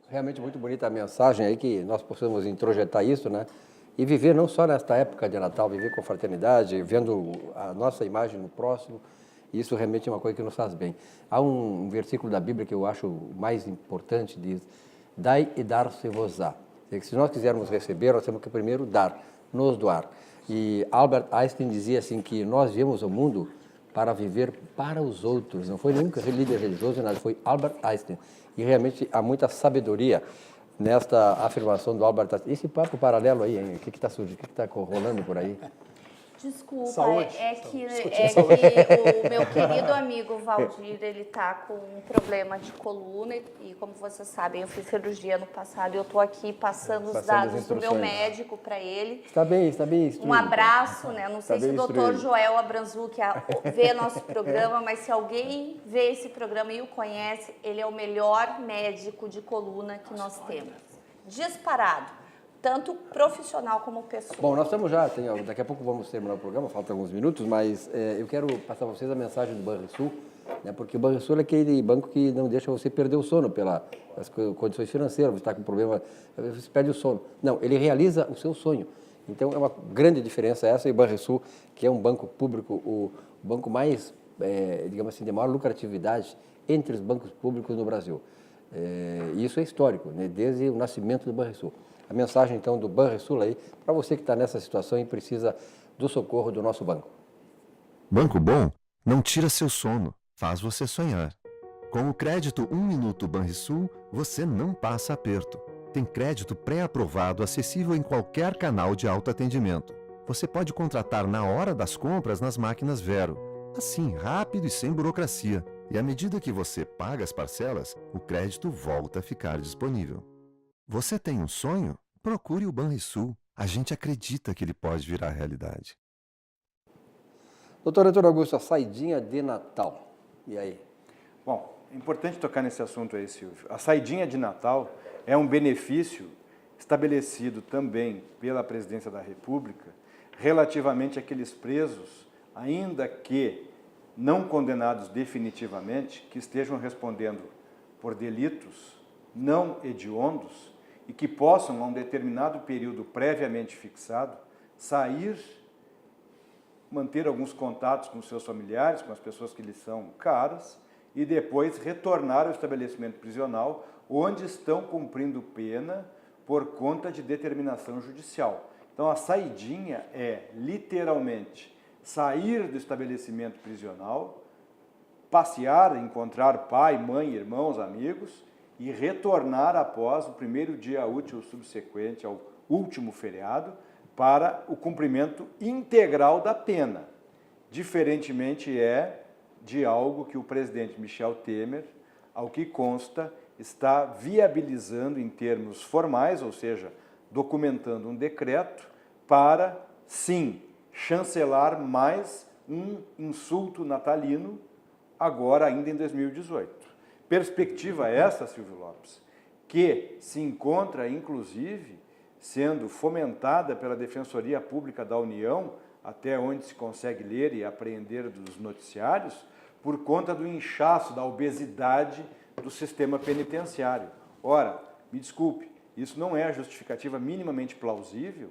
Realmente muito bonita a mensagem aí, que nós possamos introjetar isso, né? E viver não só nesta época de Natal, viver com fraternidade, vendo a nossa imagem no próximo, isso realmente é uma coisa que nos faz bem. Há um versículo da Bíblia que eu acho mais importante, diz, dai e dar-se-vos-á. Se nós quisermos receber, nós temos que primeiro dar, nos doar. E Albert Einstein dizia assim que nós viemos ao mundo para viver para os outros. Não foi nenhum líder religioso, nada, foi Albert Einstein. E realmente há muita sabedoria nesta afirmação do Albert Einstein. Esse papo paralelo aí, hein? O que está surgindo? O que está rolando por aí? Desculpa, Saúde. que o meu querido amigo Valdir, ele tá com um problema de coluna e como vocês sabem, eu fiz cirurgia no passado e eu tô aqui passando os dados do meu médico para ele. Está bem instruído. Um abraço, né? Não sei se o doutor instruído. Joel Abranzuc vê nosso programa, mas se alguém vê esse programa e o conhece, ele é o melhor médico de coluna que nós temos. Disparado. Tanto profissional como pessoa. Bom, nós estamos já, daqui a pouco vamos terminar o programa, faltam alguns minutos, mas eu quero passar para vocês a mensagem do Banrisul, né, porque o Banrisul é aquele banco que não deixa você perder o sono pelas condições financeiras, você está com problema, você perde o sono. Não, ele realiza o seu sonho. Então, é uma grande diferença essa, e o Banrisul, que é um banco público, o banco mais, digamos assim, de maior lucratividade entre os bancos públicos no Brasil. E isso é histórico, né, desde o nascimento do Banrisul. A mensagem, então, do Banrisul aí, para você que está nessa situação e precisa do socorro do nosso banco. Banco Bom não tira seu sono, faz você sonhar. Com o crédito 1 Minuto Banrisul, você não passa aperto. Tem crédito pré-aprovado acessível em qualquer canal de autoatendimento. Você pode contratar na hora das compras nas máquinas Vero. Assim, rápido e sem burocracia. E à medida que você paga as parcelas, o crédito volta a ficar disponível. Você tem um sonho? Procure o Banrisul. A gente acredita que ele pode virar realidade. Doutor Antônio Augusto, a saidinha de Natal. E aí? Bom, é importante tocar nesse assunto aí, Silvio. A saidinha de Natal é um benefício estabelecido também pela Presidência da República relativamente àqueles presos, ainda que não condenados definitivamente, que estejam respondendo por delitos não hediondos e que possam, a um determinado período previamente fixado, sair, manter alguns contatos com seus familiares, com as pessoas que lhes são caras, e depois retornar ao estabelecimento prisional, onde estão cumprindo pena por conta de determinação judicial. Então, a saidinha é, literalmente, sair do estabelecimento prisional, passear, encontrar pai, mãe, irmãos, amigos, e retornar após o primeiro dia útil subsequente ao último feriado para o cumprimento integral da pena. Diferentemente de algo que o presidente Michel Temer, ao que consta, está viabilizando em termos formais, ou seja, documentando um decreto para, sim, chancelar mais um insulto natalino, agora ainda em 2018. Perspectiva essa, Silvio Lopes, que se encontra, inclusive, sendo fomentada pela Defensoria Pública da União, até onde se consegue ler e apreender dos noticiários, por conta do inchaço, da obesidade do sistema penitenciário. Ora, me desculpe, isso não é a justificativa minimamente plausível,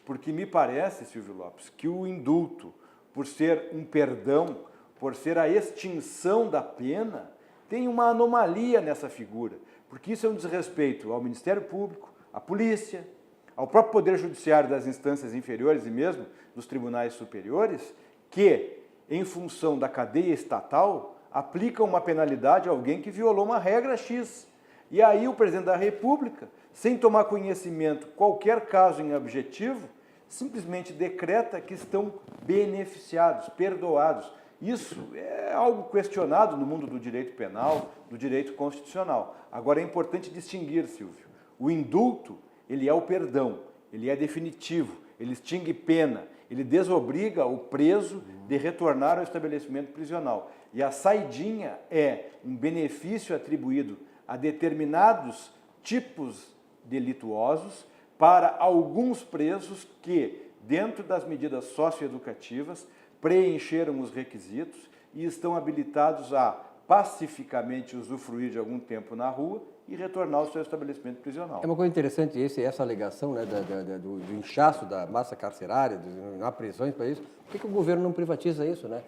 porque me parece, Silvio Lopes, que o indulto, por ser um perdão, por ser a extinção da pena, tem uma anomalia nessa figura, porque isso é um desrespeito ao Ministério Público, à polícia, ao próprio Poder Judiciário das instâncias inferiores e mesmo dos tribunais superiores, que, em função da cadeia estatal, aplicam uma penalidade a alguém que violou uma regra X. E aí o presidente da República, sem tomar conhecimento qualquer caso em objetivo, simplesmente decreta que estão beneficiados, perdoados. Isso é algo questionado no mundo do direito penal, do direito constitucional. Agora é importante distinguir, Silvio, o indulto, ele é o perdão, ele é definitivo, ele extingue pena, ele desobriga o preso de retornar ao estabelecimento prisional. E a saidinha é um benefício atribuído a determinados tipos delituosos para alguns presos que, dentro das medidas socioeducativas, preencheram os requisitos e estão habilitados a pacificamente usufruir de algum tempo na rua e retornar ao seu estabelecimento prisional. É uma coisa interessante essa alegação, né, do inchaço da massa carcerária, não há prisões para isso. Por que o governo não privatiza isso, né?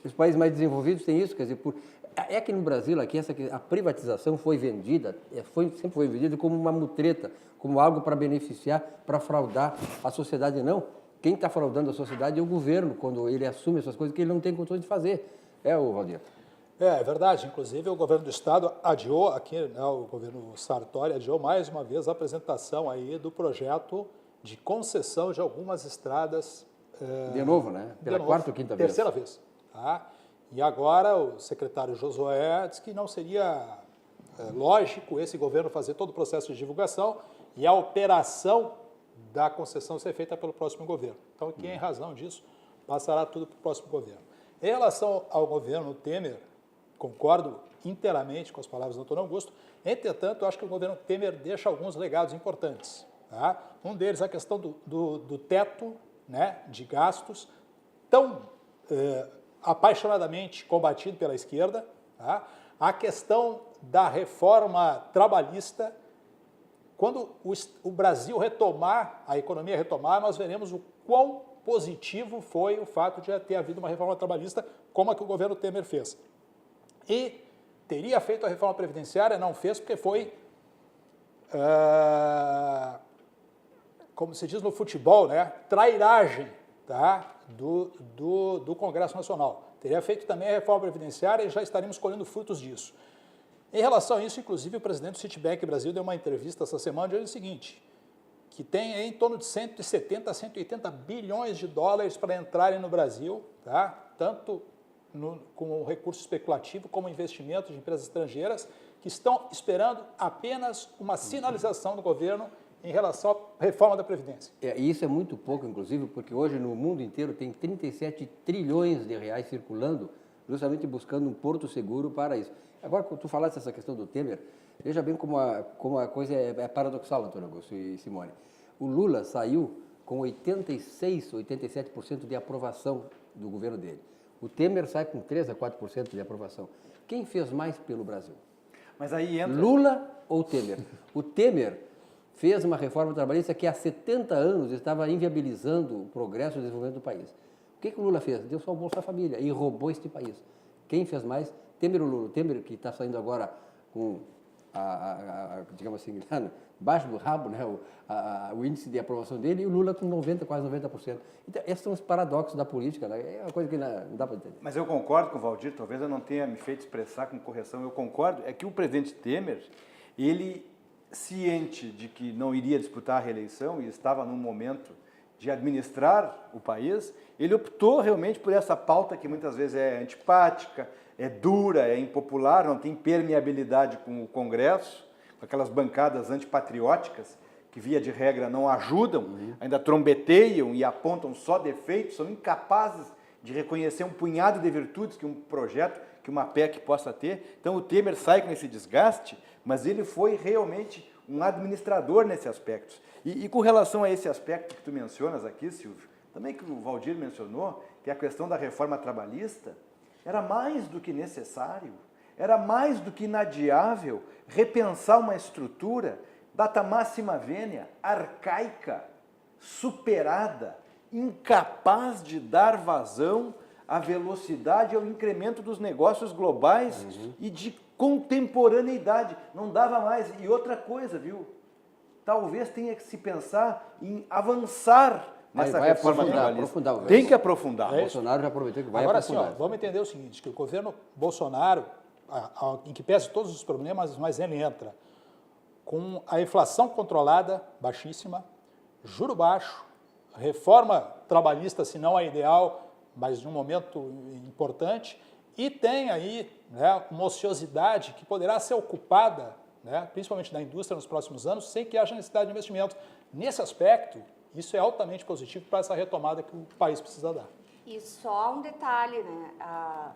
Os países mais desenvolvidos têm isso, quer dizer, é que no Brasil aqui a privatização foi vendida, sempre foi vendida como uma mutreta, como algo para beneficiar, para fraudar a sociedade. Não. Quem está fraudando a sociedade é o governo, quando ele assume essas coisas que ele não tem condições de fazer. É o Valdir. É verdade, inclusive o governo do estado adiou aqui, né, o governo Sartori adiou mais uma vez a apresentação aí do projeto de concessão de algumas estradas. De novo, né? Pela quarta ou quinta vez? Terceira vez. Tá? E agora o secretário Josué disse que não seria lógico esse governo fazer todo o processo de divulgação e a operação da concessão ser feita pelo próximo governo. Então, quem em razão disso, passará tudo para o próximo governo. Em relação ao governo Temer, concordo inteiramente com as palavras do Dr. Augusto, entretanto, eu acho que o governo Temer deixa alguns legados importantes. Tá? Um deles, a questão do teto, né, de gastos, tão apaixonadamente combatido pela esquerda, tá? A questão da reforma trabalhista. Quando o Brasil retomar, a economia retomar, nós veremos o quão positivo foi o fato de ter havido uma reforma trabalhista como a que o governo Temer fez. E teria feito a reforma previdenciária, não fez, porque foi, como se diz no futebol, né, trairagem, tá, do Congresso Nacional. Teria feito também a reforma previdenciária e já estaríamos colhendo frutos disso. Em relação a isso, inclusive, o presidente do Citibank Brasil deu uma entrevista essa semana dizendo o seguinte, que tem em torno de 170 a 180 bilhões de dólares para entrarem no Brasil, tá? Tanto com recurso especulativo como investimento de empresas estrangeiras, que estão esperando apenas uma sinalização do governo em relação à reforma da Previdência. E isso é muito pouco, inclusive, porque hoje no mundo inteiro tem 37 trilhões de reais circulando, justamente buscando um porto seguro para isso. Agora, quando tu falaste essa questão do Temer, veja bem como a coisa é paradoxal, Antônio Augusto e Simone. O Lula saiu com 86%, 87% de aprovação do governo dele. O Temer sai com 3% a 4% de aprovação. Quem fez mais pelo Brasil? Mas aí entra... Lula ou Temer? O Temer fez uma reforma trabalhista que há 70 anos estava inviabilizando o progresso e o desenvolvimento do país. O que o Lula fez? Deu só o Bolsa Família e roubou este país. Quem fez mais? Temer ou Lula? O Temer, que está saindo agora com, digamos assim, baixo do rabo, né, o índice de aprovação dele, e o Lula com 90%, quase 90%. Então, esses são os paradoxos da política, né? É uma coisa que não dá para entender. Mas eu concordo com o Valdir, talvez eu não tenha me feito expressar com correção, eu concordo, é que o presidente Temer, ele, ciente de que não iria disputar a reeleição e estava num momento de administrar o país, ele optou realmente por essa pauta que muitas vezes é antipática, é dura, é impopular, não tem permeabilidade com o Congresso, com aquelas bancadas antipatrióticas que, via de regra, não ajudam, ainda trombeteiam e apontam só defeitos, são incapazes de reconhecer um punhado de virtudes que um projeto, que uma PEC possa ter. Então o Temer sai com esse desgaste, mas ele foi realmente um administrador nesse aspecto. E com relação a esse aspecto que tu mencionas aqui, Silvio, também que o Valdir mencionou, que é a questão da reforma trabalhista, era mais do que necessário, era mais do que inadiável repensar uma estrutura data máxima vênia, arcaica, superada, incapaz de dar vazão à velocidade e ao incremento dos negócios globais e de contemporaneidade. Não dava mais. E outra coisa, viu? Talvez tenha que se pensar em avançar nessa reforma trabalhista. Tem que aprofundar. O Bolsonaro já aproveitou que vai Agora, aprofundar. assim, vamos entender o seguinte, que o governo Bolsonaro, em que pese todos os problemas, mas ele entra com a inflação controlada, baixíssima, juro baixo, reforma trabalhista, se não a ideal, mas de um momento importante, e tem aí, né, uma ociosidade que poderá ser ocupada, né, principalmente na indústria nos próximos anos, sem que haja necessidade de investimento. Nesse aspecto, isso é altamente positivo para essa retomada que o país precisa dar. E só um detalhe, né?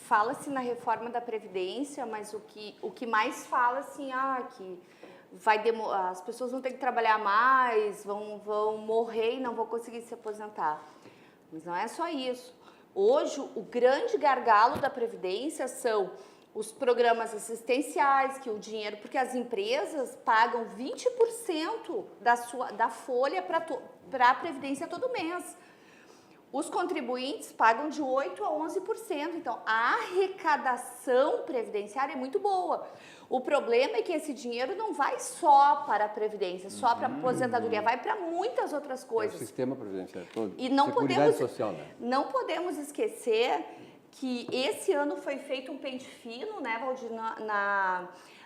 Fala-se na reforma da Previdência, mas o que mais fala assim, que as pessoas vão ter que trabalhar mais, vão morrer e não vão conseguir se aposentar. Mas não é só isso. Hoje, o grande gargalo da Previdência são os programas assistenciais, que o dinheiro, porque as empresas pagam 20% da folha para a Previdência todo mês. Os contribuintes pagam de 8% a 11%, então a arrecadação previdenciária é muito boa. O problema é que esse dinheiro não vai só para a Previdência, só para a aposentadoria, vai para muitas outras coisas. É o sistema previdenciário todo. E não Seguridade podemos, social, né? Não podemos esquecer que esse ano foi feito um pente fino, né, Valdir,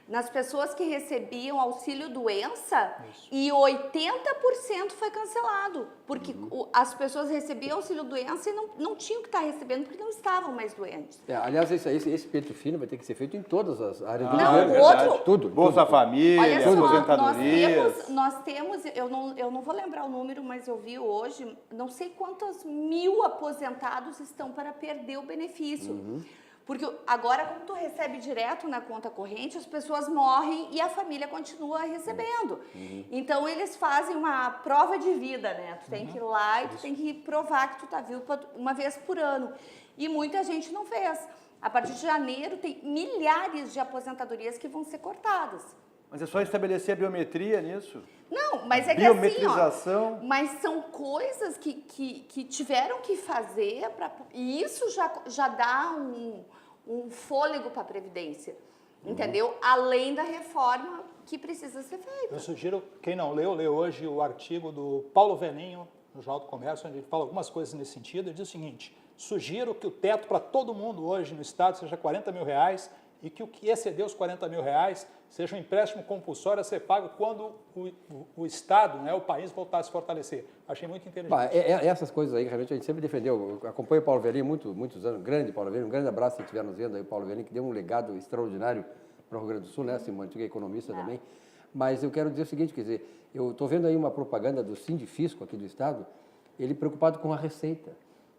nas pessoas que recebiam auxílio-doença, e 80% foi cancelado, porque as pessoas recebiam auxílio-doença e não tinham que estar recebendo porque não estavam mais doentes. Aliás, esse pente fino vai ter que ser feito em todas as áreas do Não, governo. outro- Tudo. Bolsa Família, Olha só, aposentadorias. nós temos, eu não vou lembrar o número, mas eu vi hoje, não sei quantos mil aposentados estão para perder o benefício. Porque agora, como tu recebe direto na conta corrente, as pessoas morrem e a família continua recebendo. Então, eles fazem uma prova de vida, né? Tu tem que ir lá e tu tem que provar que tu tá vivo uma vez por ano. E muita gente não fez. A partir de janeiro, tem milhares de aposentadorias que vão ser cortadas. Mas é só estabelecer a biometria nisso? Não, mas é que assim, Biometrização. ó, mas são coisas que tiveram que fazer, e isso já dá um fôlego para a Previdência, entendeu? Além da reforma que precisa ser feita. Eu sugiro, quem não leu, lê hoje o artigo do Paulo Veninho, no Jornal do Comércio, onde ele fala algumas coisas nesse sentido. Ele diz o seguinte: sugiro que o teto para todo mundo hoje no Estado seja R$40 mil e que o que exceder os R$40 mil seja um empréstimo compulsório a ser pago quando o Estado, né, o país, voltar a se fortalecer. Achei muito inteligente. Essas coisas aí, realmente, a gente sempre defendeu. Eu acompanho o Paulo Velim muitos anos, grande Paulo Velim, um grande abraço se estiver nos vendo aí, o Paulo Velim, que deu um legado extraordinário para o Rio Grande do Sul, né, Simone, tu que é economista também. Mas eu quero dizer o seguinte, quer dizer, eu estou vendo aí uma propaganda do Sindifisco aqui do Estado, ele preocupado com a receita,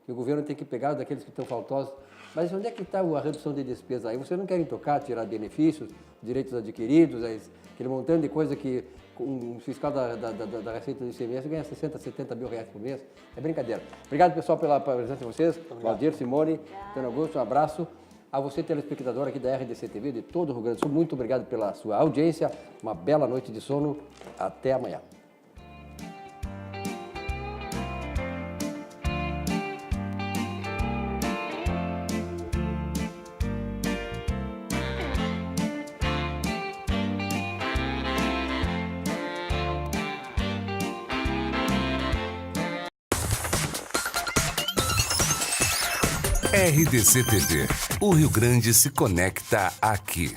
que o governo tem que pegar daqueles que estão faltosos. Mas onde é que está a redução de despesa aí? Vocês não querem tocar, tirar benefícios, direitos adquiridos, aquele montante de coisa que um fiscal da Receita do ICMS ganha 60, 70 mil reais por mês? É brincadeira. Obrigado, pessoal, pela presença de vocês. Valdir, Simone, Antônio Augusto, um abraço. A você, telespectador aqui da RDC TV, de todo o Rio Grande do Sul, muito obrigado pela sua audiência. Uma bela noite de sono. Até amanhã. RDC TV. O Rio Grande se conecta aqui.